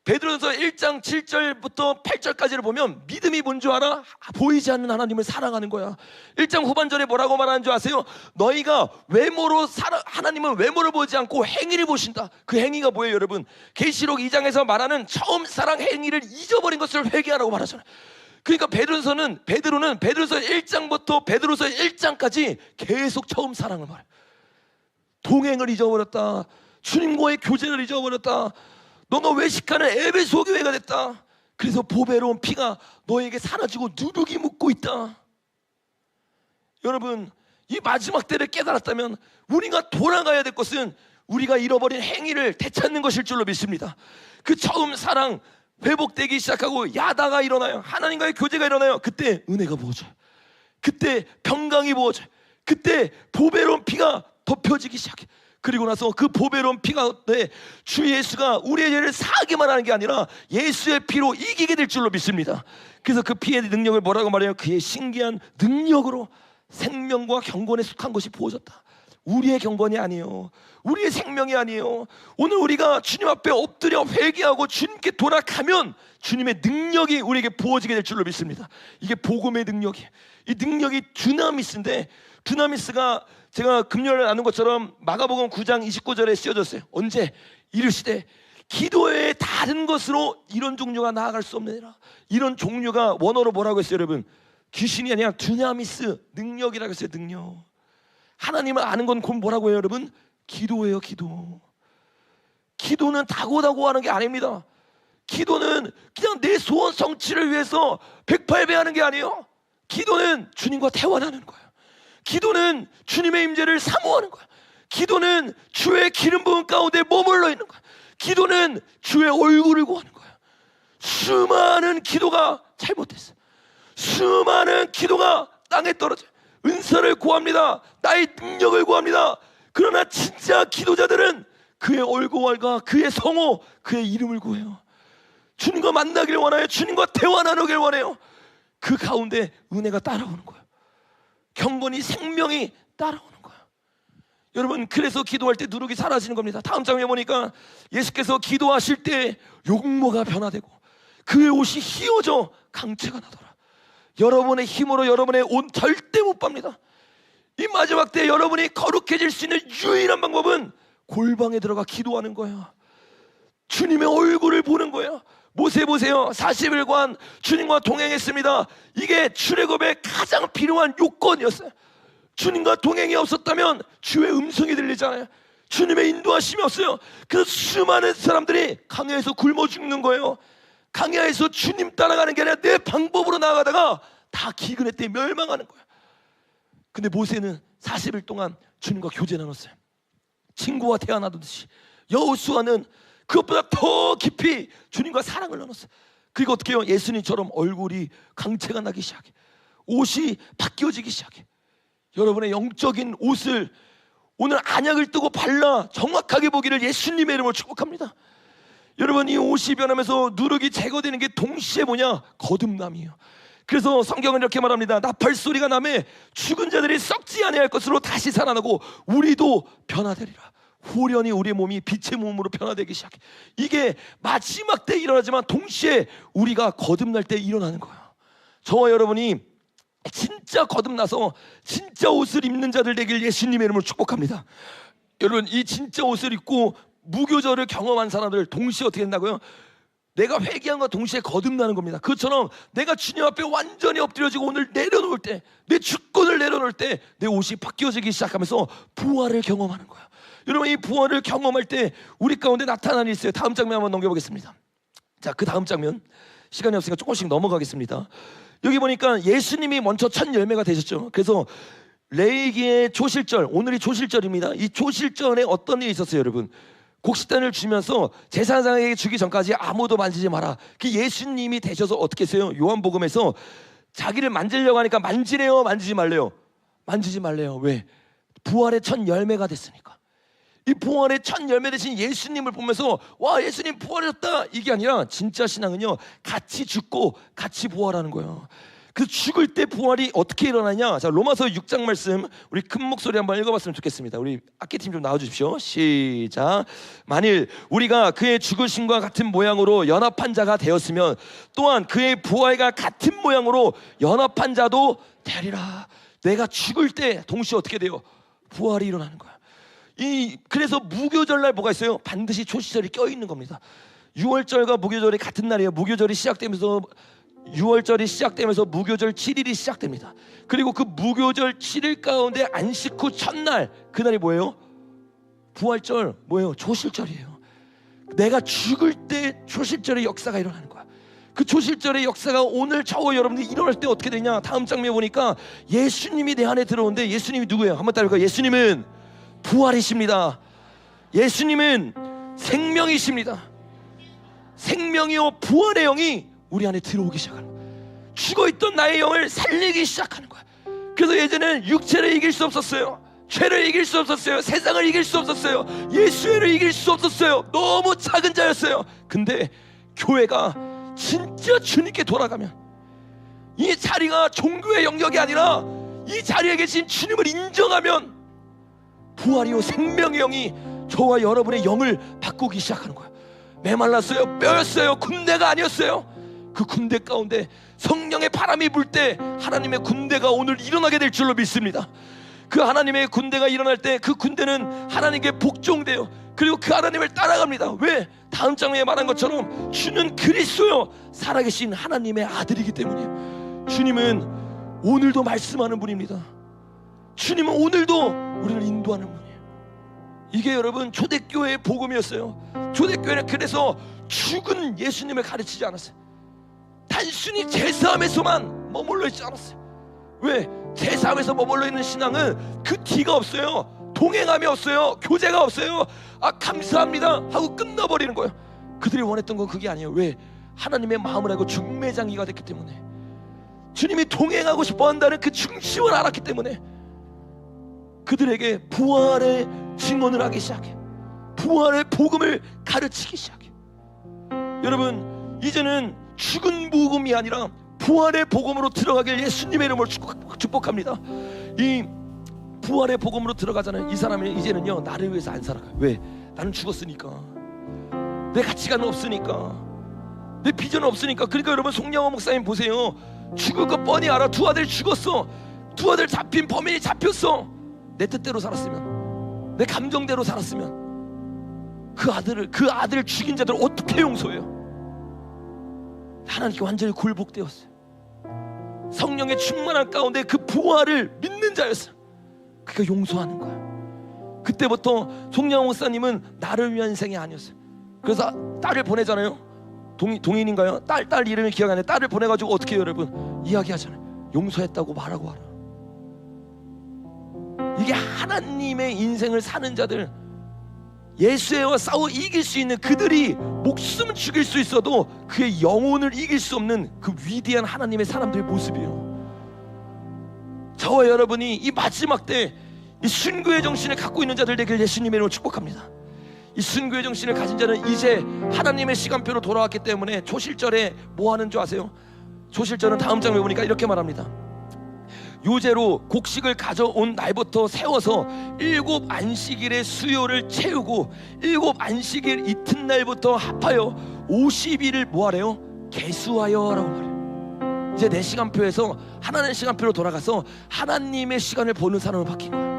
베드로전서 1장 7절부터 8절까지를 보면 믿음이 뭔 줄 알아? 보이지 않는 하나님을 사랑하는 거야. 1장 후반절에 뭐라고 말하는 줄 아세요? 너희가 외모로 하나님은 외모를 보지 않고 행위를 보신다. 그 행위가 뭐예요, 여러분? 계시록 2장에서 말하는 처음 사랑 행위를 잊어버린 것을 회개하라고 말하잖아요. 그러니까 베드로는 베드로서 1장부터 베드로서 1장까지 계속 처음 사랑을 말해요. 동행을 잊어버렸다. 주님과의 교제를 잊어버렸다. 너가 외식하는 에베소 교회가 됐다. 그래서 보배로운 피가 너에게 사라지고 누룩이 묻고 있다. 여러분, 이 마지막 때를 깨달았다면 우리가 돌아가야 될 것은 우리가 잃어버린 행위를 되찾는 것일 줄로 믿습니다. 그 처음 사랑 회복되기 시작하고 야다가 일어나요. 하나님과의 교제가 일어나요. 그때 은혜가 부어져요. 그때 평강이 부어져요. 그때 보배로운 피가 덮여지기 시작해. 그리고 나서 그 보배로운 피가 주 예수가 우리의 죄를 사하게만 하는 게 아니라 예수의 피로 이기게 될 줄로 믿습니다. 그래서 그 피의 능력을 뭐라고 말해요? 그의 신기한 능력으로 생명과 경건에 속한 것이 부어졌다. 우리의 경건이 아니에요. 우리의 생명이 아니에요. 오늘 우리가 주님 앞에 엎드려 회개하고 주님께 돌아가면 주님의 능력이 우리에게 부어지게 될 줄로 믿습니다. 이게 복음의 능력이에요. 이 능력이 두나미스인데, 두나미스가 제가 금요일에 나눈 것처럼 마가복음 9장 29절에 쓰여졌어요. 언제? 이르시되 기도의 다른 것으로 이런 종류가 나아갈 수 없느니라. 이런 종류가 원어로 뭐라고 했어요, 여러분? 귀신이 아니라 두나미스, 능력이라고 했어요. 능력. 하나님을 아는 건 곧 뭐라고 해요, 여러분? 기도예요. 기도는 다고다고 하는 게 아닙니다. 기도는 그냥 내 소원 성취를 위해서 108배 하는 게 아니에요. 기도는 주님과 대화하는 거예요. 기도는 주님의 임재를 사모하는 거예요. 기도는 주의 기름 부은 가운데 머물러 있는 거예요. 기도는 주의 얼굴을 구하는 거예요. 수많은 기도가 잘못됐어요. 수많은 기도가 땅에 떨어져요. 은사를 구합니다. 나의 능력을 구합니다. 그러나 진짜 기도자들은 그의 얼굴과 그의 성호, 그의 이름을 구해요. 주님과 만나길 원해요. 주님과 대화 나누길 원해요. 그 가운데 은혜가 따라오는 거예요. 경건이 생명이 따라오는 거예요. 여러분, 그래서 기도할 때 누룩이 사라지는 겁니다. 다음 장면에 보니까 예수께서 기도하실 때 용모가 변화되고 그의 옷이 휘어져 강체가 나더라. 여러분의 힘으로 여러분의 옷 절대 못 팝니다. 이 마지막 때 여러분이 거룩해질 수 있는 유일한 방법은 골방에 들어가 기도하는 거예요. 주님의 얼굴을 보는 거예요. 모세 보세요. 40일간 주님과 동행했습니다. 이게 출애굽의 가장 필요한 요건이었어요. 주님과 동행이 없었다면 주의 음성이 들리잖아요. 주님의 인도하심이 없어요. 그래서 수많은 사람들이 강야에서 굶어 죽는 거예요. 강야에서 주님 따라가는 게 아니라 내 방법으로 나아가다가 다 기근의 때 멸망하는 거예요. 근데 모세는 40일 동안 주님과 교제 나눴어요. 친구와 대화 나누듯이. 여호수아는 그것보다 더 깊이 주님과 사랑을 나눴어요. 그리고 어떻게 해요? 예수님처럼 얼굴이 강체가 나기 시작해. 옷이 바뀌어지기 시작해. 여러분의 영적인 옷을 오늘 안약을 뜨고 발라 정확하게 보기를 예수님의 이름으로 축복합니다. 여러분, 이 옷이 변하면서 누룩이 제거되는 게 동시에 뭐냐? 거듭남이에요. 그래서 성경은 이렇게 말합니다. 나팔 소리가 나매 죽은 자들이 썩지 아니할 것으로 다시 살아나고 우리도 변화되리라. 후련히 우리의 몸이 빛의 몸으로 변화되기 시작해. 이게 마지막 때 일어나지만 동시에 우리가 거듭날 때 일어나는 거예요. 저와 여러분이 진짜 거듭나서 진짜 옷을 입는 자들 되길 예수님의 이름으로 축복합니다. 여러분, 이 진짜 옷을 입고 무교절을 경험한 사람들 동시에 어떻게 된다고요? 내가 회개함과 동시에 거듭나는 겁니다. 그것처럼 내가 주님 앞에 완전히 엎드려지고 오늘 내려놓을 때, 내 주권을 내려놓을 때 내 옷이 바뀌어지기 시작하면서 부활을 경험하는 거예요. 여러분, 이 부활을 경험할 때 우리 가운데 나타나는 일이 있어요. 다음 장면 한번 넘겨보겠습니다. 자, 그 다음 장면, 시간이 없으니까 조금씩 넘어가겠습니다. 여기 보니까 예수님이 먼저 첫 열매가 되셨죠. 그래서 레위기의 조실절, 오늘이 조실절입니다. 이 조실절에 어떤 일이 있었어요, 여러분? 곡식단을 주면서 제사장에게 주기 전까지 아무도 만지지 마라. 그 예수님이 되셔서 어떻게 했어요? 요한복음에서 자기를 만지려고 하니까 만지래요, 만지지 말래요? 만지지 말래요. 왜? 부활의 첫 열매가 됐으니까. 이 부활의 첫 열매 되신 예수님을 보면서 와, 예수님 부활하셨다, 이게 아니라 진짜 신앙은요, 같이 죽고 같이 부활하는 거예요. 그 죽을 때 부활이 어떻게 일어나냐? 자, 로마서 6장 말씀 우리 큰 목소리 한번 읽어봤으면 좋겠습니다. 우리 악기팀 좀 나와주십시오. 시작. 만일 우리가 그의 죽으심과 같은 모양으로 연합한 자가 되었으면 또한 그의 부활과 같은 모양으로 연합한 자도 되리라. 내가 죽을 때 동시에 어떻게 돼요? 부활이 일어나는 거야. 그래서 무교절날 뭐가 있어요? 반드시 초시절이 껴있는 겁니다. 6월절과 무교절이 같은 날이에요. 무교절이 시작되면서 6월절이 시작되면서 무교절 7일이 시작됩니다. 그리고 그 무교절 7일 가운데 안식 후 첫날, 그날이 뭐예요? 부활절, 뭐예요? 초실절이에요. 내가 죽을 때 초실절의 역사가 일어나는 거야. 그 초실절의 역사가 오늘 저와 여러분들이 일어날 때 어떻게 되냐? 다음 장면에 보니까 예수님이 내 안에 들어오는데, 예수님이 누구예요? 한번 따라해볼까요? 예수님은 부활이십니다. 예수님은 생명이십니다. 생명이요 부활의 영이 우리 안에 들어오기 시작하는 거야. 죽어있던 나의 영을 살리기 시작하는 거야. 그래서 예전에는 육체를 이길 수 없었어요. 죄를 이길 수 없었어요. 세상을 이길 수 없었어요. 예수를 이길 수 없었어요. 너무 작은 자였어요. 근데 교회가 진짜 주님께 돌아가면, 이 자리가 종교의 영역이 아니라 이 자리에 계신 주님을 인정하면 부활이요 생명의 영이 저와 여러분의 영을 바꾸기 시작하는 거야. 메말랐어요, 뼈였어요, 군대가 아니었어요. 그 군대 가운데 성령의 바람이 불 때 하나님의 군대가 오늘 일어나게 될 줄로 믿습니다. 그 하나님의 군대가 일어날 때 그 군대는 하나님께 복종돼요. 그리고 그 하나님을 따라갑니다. 왜? 다음 장면에 말한 것처럼 주는 그리스도요 살아계신 하나님의 아들이기 때문이에요. 주님은 오늘도 말씀하는 분입니다. 주님은 오늘도 우리를 인도하는 분이에요. 이게 여러분 초대교회의 복음이었어요. 초대교회는 그래서 죽은 예수님을 가르치지 않았어요. 단순히 제사함에서만 머물러 있지 않았어요. 왜? 제사함에서 머물러 있는 신앙은 그 뒤가 없어요. 동행함이 없어요. 교제가 없어요. 감사합니다 하고 끝나버리는 거예요. 그들이 원했던 건 그게 아니에요. 왜? 하나님의 마음을 알고 중매장이가 됐기 때문에, 주님이 동행하고 싶어 한다는 그 중심을 알았기 때문에 그들에게 부활의 증언을 하기 시작해. 부활의 복음을 가르치기 시작해. 여러분, 이제는 죽은 복음이 아니라 부활의 복음으로 들어가길 예수님의 이름으로 축복합니다. 이 부활의 복음으로 들어가잖아요. 이 사람은 이제는요, 나를 위해서 안 살아가요. 왜? 나는 죽었으니까. 내 가치관은 없으니까. 내 비전은 없으니까. 그러니까 여러분, 송영호 목사님 보세요. 죽을 거 뻔히 알아. 두 아들 죽었어. 두 아들 잡힌 범인이 잡혔어. 내 뜻대로 살았으면, 내 감정대로 살았으면 그 아들을 죽인 자들을 어떻게 용서해요? 하나님께 완전히 굴복되었어요. 성령의 충만한 가운데 그 부활을 믿는 자였어요. 그러니까 용서하는 거야. 그때부터 송영호 목사님은 나를 위한 인생이 아니었어요. 그래서 딸을 보내잖아요. 동인인가요? 딸 이름이 기억 안 나요. 딸을 보내가지고 어떻게 해요, 여러분? 이야기하잖아요. 용서했다고 말하고 와라. 이게 하나님의 인생을 사는 자들, 예수와 싸워 이길 수 있는 그들이 목숨을 죽일 수 있어도 그의 영혼을 이길 수 없는 그 위대한 하나님의 사람들의 모습이에요. 저와 여러분이 이 마지막 때 이 순교의 정신을 갖고 있는 자들 되길 예수님의 이름으로 축복합니다. 이 순교의 정신을 가진 자는 이제 하나님의 시간표로 돌아왔기 때문에 초실절에 뭐 하는 줄 아세요? 초실절은 다음 장에 보니까 이렇게 말합니다. 요제로 곡식을 가져온 날부터 세워서 7 안식일의 수요를 채우고 7 안식일 이튿날부터 합하여 50일을 뭐하래요? 계수하여 라고 말해요. 이제 내 시간표에서 하나님의 시간표로 돌아가서 하나님의 시간을 보는 사람으로 바뀐 거야.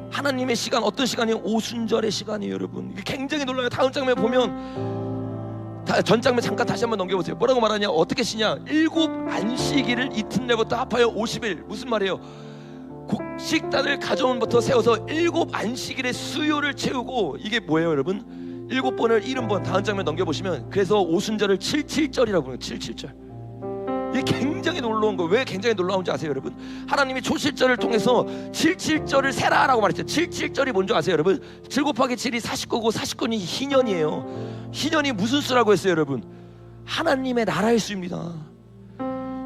하나님의 시간, 어떤 시간이에요? 오순절의 시간이에요, 여러분. 이게 굉장히 놀라요. 다음 장면 보면, 전 장면 잠깐 다시 한번 넘겨보세요. 뭐라고 말하냐? 어떻게 쉬냐? 7 안식일을 이튿날부터 합하여 50일. 무슨 말이에요? 곡식단을 가져온부터 세워서 7 안식일의 수요를 채우고, 이게 뭐예요, 여러분? 7번을 70번. 다음 장면 넘겨보시면, 그래서 오순절을 77절이라고 부르는 거예요. 77절. 이게 굉장히 놀라운 거예요. 왜 굉장히 놀라운지 아세요, 여러분? 하나님이 초실절을 통해서 77절을 세라라고 말했죠. 77절이 뭔지 아세요, 여러분? 7 곱하기 7이 49고 49는 희년이에요. 희년이 무슨 수라고 했어요, 여러분? 하나님의 나라의 수입니다.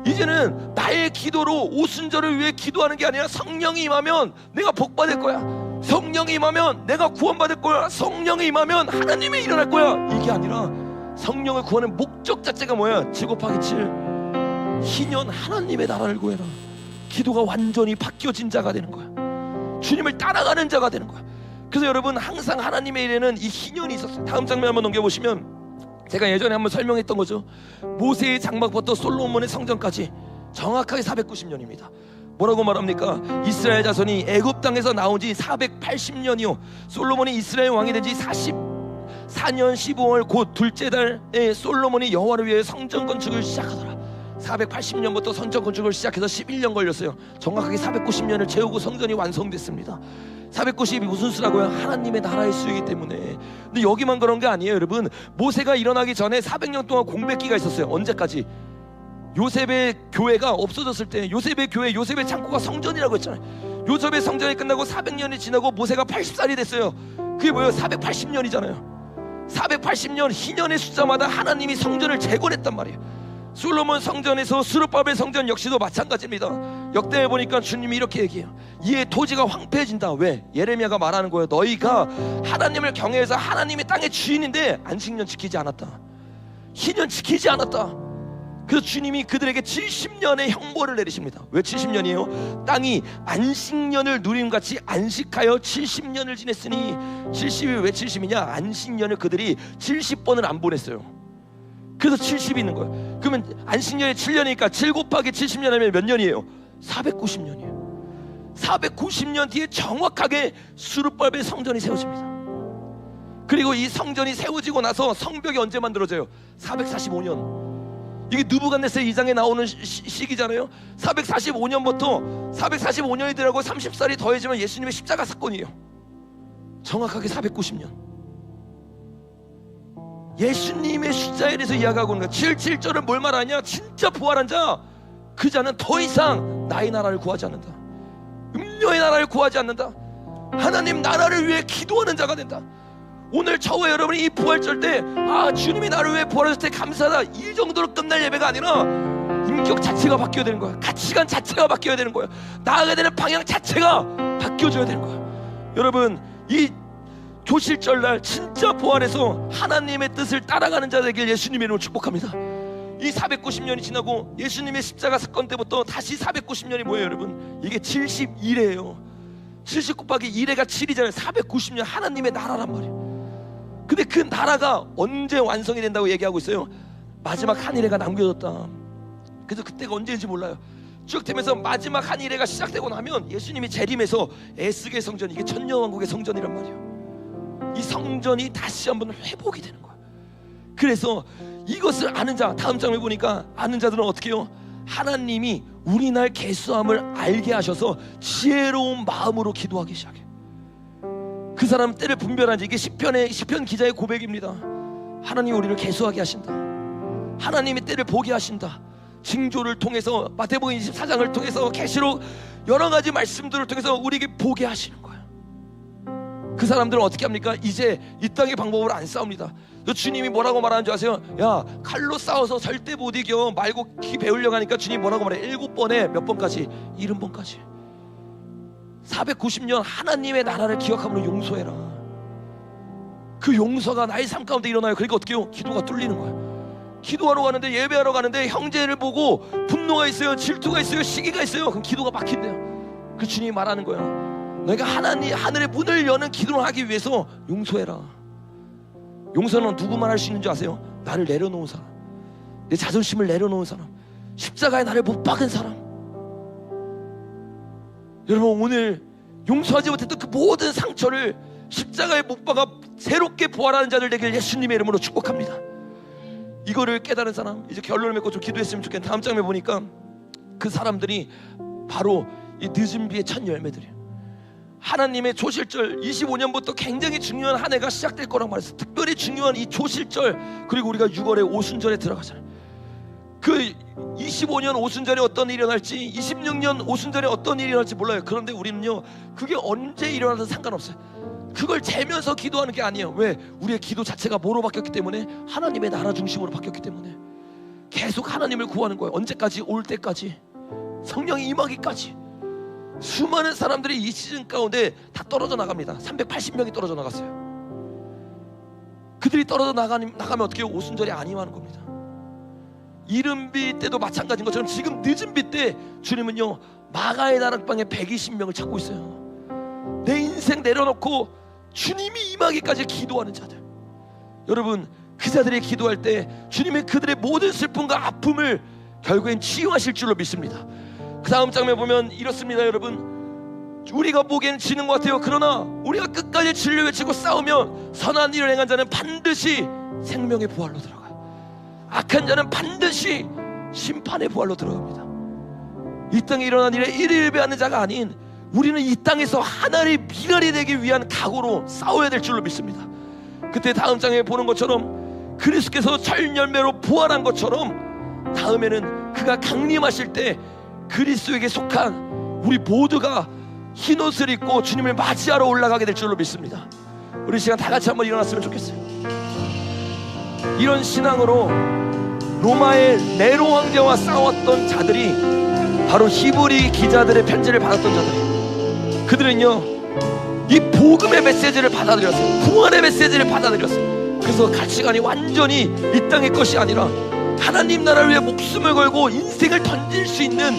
이제는 나의 기도로 오순절을 위해 기도하는 게 아니라 성령이 임하면 내가 복받을 거야. 성령이 임하면 내가 구원받을 거야. 성령이 임하면 하나님이 일어날 거야. 이게 아니라 성령을 구하는 목적 자체가 뭐야? 7 곱하기 7 희년 하나님의 나라를 구해라. 기도가 완전히 바뀌어진 자가 되는 거야. 주님을 따라가는 자가 되는 거야. 그래서 여러분, 항상 하나님의 일에는 이 희년이 있었어요. 다음 장면 한번 넘겨보시면, 제가 예전에 한번 설명했던 거죠. 모세의 장막부터 솔로몬의 성전까지 정확하게 490년입니다. 뭐라고 말합니까? 이스라엘 자손이 애굽 땅에서 나온 지 480년이요 솔로몬이 이스라엘 왕이 된 지 44년 15월 곧 둘째 달에 솔로몬이 여호와를 위해 성전 건축을 시작하더라. 480년부터 성전 건축을 시작해서 11년 걸렸어요. 정확하게 490년을 채우고 성전이 완성됐습니다. 490이 무슨 수라고요? 하나님의 나라의 수이기 때문에. 근데 여기만 그런 게 아니에요, 여러분. 모세가 일어나기 전에 400년 동안 공백기가 있었어요. 언제까지? 요셉의 교회가 없어졌을 때, 요셉의 교회, 요셉의 창고가 성전이라고 했잖아요. 요셉의 성전이 끝나고 400년이 지나고 모세가 80살이 됐어요. 그게 뭐예요? 480년이잖아요. 480년 희년의 숫자마다 하나님이 성전을 재건했단 말이에요. 솔로몬 성전에서 스룹바벨 성전 역시도 마찬가지입니다. 역대에 보니까 주님이 이렇게 얘기해요. 이에 토지가 황폐해진다. 왜? 예레미야가 말하는 거예요. 너희가 하나님을 경외해서 하나님이 땅의 주인인데 안식년 지키지 않았다. 희년 지키지 않았다. 그래서 주님이 그들에게 70년의 형벌을 내리십니다. 왜 70년이에요? 땅이 안식년을 누림같이 안식하여 70년을 지냈으니, 70이 왜 70이냐? 안식년을 그들이 70번을 안 보냈어요. 그래서 70이 있는 거예요. 그러면 안식년이 7년이니까 7 곱하기 70년 하면 몇 년이에요? 490년이에요. 490년 뒤에 정확하게 스룹바벨 성전이 세워집니다. 그리고 이 성전이 세워지고 나서 성벽이 언제 만들어져요? 445년. 이게 느부갓네살 2장에 나오는 시기잖아요. 445년부터 445년이 되라고 30살이 더해지면 예수님의 십자가 사건이에요. 정확하게 490년. 예수님의 숫자에 대해서 이야기하고 있는 거야. 7절은 뭘 말하냐? 진짜 부활한 자, 그 자는 더 이상 나의 나라를 구하지 않는다. 음료의 나라를 구하지 않는다. 하나님 나라를 위해 기도하는 자가 된다. 오늘 저와 여러분이 이 부활절 때 주님이 나를 위해 부활하실 때 감사하다, 이 정도로 끝날 예배가 아니라 인격 자체가 바뀌어야 되는 거야. 가치관 자체가 바뀌어야 되는 거야. 나아가야 되는 방향 자체가 바뀌어져야 되는 거야. 여러분, 이 조실절날 진짜 부활해서 하나님의 뜻을 따라가는 자 되길 예수님의 이름으로 축복합니다. 이 490년이 지나고 예수님의 십자가 사건 때부터 다시 490년이 뭐예요 여러분? 이게 71회예요 70 곱하기 1회가 7이잖아요 490년 하나님의 나라란 말이에요. 근데 그 나라가 언제 완성이 된다고 얘기하고 있어요? 마지막 한 일회가 남겨졌다. 그래서 그때가 언제인지 몰라요. 쭉 되면서 마지막 한 일회가 시작되고 나면 예수님이 재림해서 에스겔 성전, 이게 천년왕국의 성전이란 말이에요. 이 성전이 다시 한번 회복이 되는 거야. 그래서 이것을 아는 자, 다음 장에 보니까 아는 자들은 어떻게 해요? 하나님이 우리 날 개수함을 알게 하셔서 지혜로운 마음으로 기도하기 시작해. 그 사람 때를 분별하지. 이게 시편 기자의 고백입니다. 하나님이 우리를 개수하게 하신다. 하나님이 때를 보게 하신다. 징조를 통해서, 마태복음 24장을 통해서, 계시록 여러 가지 말씀들을 통해서 우리에게 보게 하시는 거야. 그 사람들은 어떻게 합니까? 이제 이 땅의 방법으로 안 싸웁니다. 주님이 뭐라고 말하는 줄 아세요? 야, 칼로 싸워서 절대 못 이겨 말고 기 배우려고 하니까 주님이 뭐라고 말해? 7번에 몇 번까지? 70번까지. 490년 하나님의 나라를 기억함으로 용서해라. 그 용서가 나의 삶 가운데 일어나요. 그러니까 어떻게 해요? 기도가 뚫리는 거야. 기도하러 가는데, 예배하러 가는데 형제를 보고 분노가 있어요, 질투가 있어요, 시기가 있어요. 그럼 기도가 막힌대요. 그 주님이 말하는 거야. 너희가 하늘의 문을 여는 기도를 하기 위해서 용서해라. 용서는 누구만 할 수 있는 줄 아세요? 나를 내려놓은 사람, 내 자존심을 내려놓은 사람, 십자가에 나를 못 박은 사람. 여러분, 오늘 용서하지 못했던 그 모든 상처를 십자가에 못 박아 새롭게 부활하는 자들 되길 예수님의 이름으로 축복합니다. 이거를 깨달은 사람, 이제 결론을 맺고 좀 기도했으면 좋겠는데, 다음 장에 보니까 그 사람들이 바로 이 늦은 비의 첫 열매들이에요. 하나님의 조실절 25년부터 굉장히 중요한 한 해가 시작될 거라고 말했어요. 특별히 중요한 이 조실절, 그리고 우리가 6월에 오순절에 들어가잖아요. 그 25년 오순절에 어떤 일이 일어날지, 26년 오순절에 어떤 일이 일어날지 몰라요. 그런데 우리는요, 그게 언제 일어나든 상관없어요. 그걸 재면서 기도하는 게 아니에요. 왜? 우리의 기도 자체가 뭐로 바뀌었기 때문에? 하나님의 나라 중심으로 바뀌었기 때문에 계속 하나님을 구하는 거예요. 언제까지? 올 때까지, 성령이 임하기까지. 수많은 사람들이 이 시즌 가운데 다 떨어져 나갑니다. 380명이 떨어져 나갔어요. 그들이 떨어져 나가면 어떻게 해요? 오순절에 안 임하는 겁니다. 이른비 때도 마찬가지인 것처럼 지금 늦은 비 때 주님은요, 마가의 다락방에 120명을 찾고 있어요. 내 인생 내려놓고 주님이 임하기까지 기도하는 자들. 여러분, 그 자들이 기도할 때 주님이 그들의 모든 슬픔과 아픔을 결국엔 치유하실 줄로 믿습니다. 그 다음 장면 보면 이렇습니다. 여러분, 우리가 보기에는 지는 것 같아요. 그러나 우리가 끝까지 진리를 외치고 싸우면 선한 일을 행한 자는 반드시 생명의 부활로 들어가요. 악한 자는 반드시 심판의 부활로 들어갑니다. 이 땅에 일어난 일에 일일배하는 자가 아닌, 우리는 이 땅에서 하나의 미랄이 되기 위한 각오로 싸워야 될 줄로 믿습니다. 그때 다음 장에 보는 것처럼 그리스도께서 첫 열매로 부활한 것처럼 다음에는 그가 강림하실 때 그리스도에게 속한 우리 모두가 흰옷을 입고 주님을 맞이하러 올라가게 될 줄로 믿습니다. 우리 시간 다 같이 한번 일어났으면 좋겠어요. 이런 신앙으로 로마의 네로 황제와 싸웠던 자들이 바로 히브리 기자들의 편지를 받았던 자들이에요. 그들은요, 이 복음의 메시지를 받아들였어요. 구원의 메시지를 받아들였어요. 그래서 가치관이 완전히 이 땅의 것이 아니라 하나님 나라를 위해 목숨을 걸고 인생을 던질 수 있는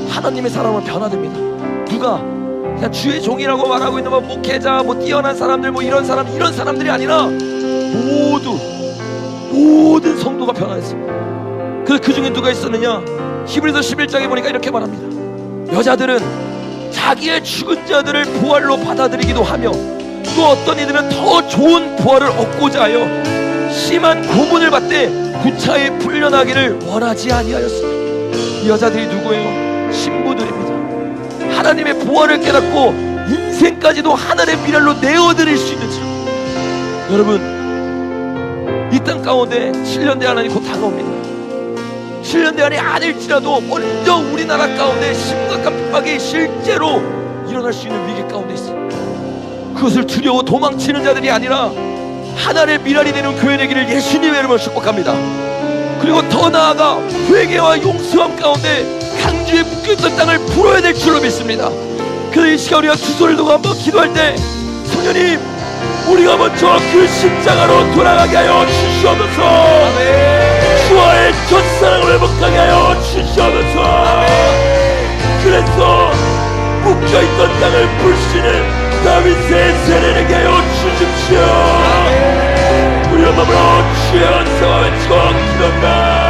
하나님의 사람으로 변화됩니다. 누가 그냥 주의 종이라고 말하고 있는 목회자, 뛰어난 사람들, 이런 사람들이 아니라 모든 성도가 변화했어요. 그 중에 누가 있었느냐? 히브리서 11장에 보니까 이렇게 말합니다. 여자들은 자기의 죽은 자들을 부활로 받아들이기도 하며, 또 어떤 이들은 더 좋은 부활을 얻고자 하여 심한 고문을 받되 구차히 풀려나기를 원하지 아니하였습니다. 이 여자들이 누구예요? 신부들입니다. 하나님의 부활을 깨닫고 인생까지도 하늘의 미랄로 내어드릴 수 있는 줄. 여러분, 이 땅 가운데 7년 대환란이 곧 다가옵니다. 7년 대환이 아닐지라도 먼저 우리나라 가운데 심각한 핍박이 실제로 일어날 수 있는 위기 가운데 있습니다. 그것을 두려워 도망치는 자들이 아니라 하나님의 미랄이 되는 교회 되기를 예수님의 이름으로 축복합니다. 그리고 더 나아가 회개와 용서함 가운데 강주에 묶여있던 땅을 풀어야 될 줄로 믿습니다. 그래서 이 시간 우리가 두 소리를 두고 한번 기도할 때, 성령님, 우리가 먼저 그 십자가로 돌아가게 하여 주시옵소서. 주와의 첫사랑을 회복하게 하여 주시옵소서. 그래서 묶여있던 땅을 풀 수 있는 다윗의 세례에게 하여 주십시오. 우리 마음으로 주의 은혜와 외치고 기도합니다.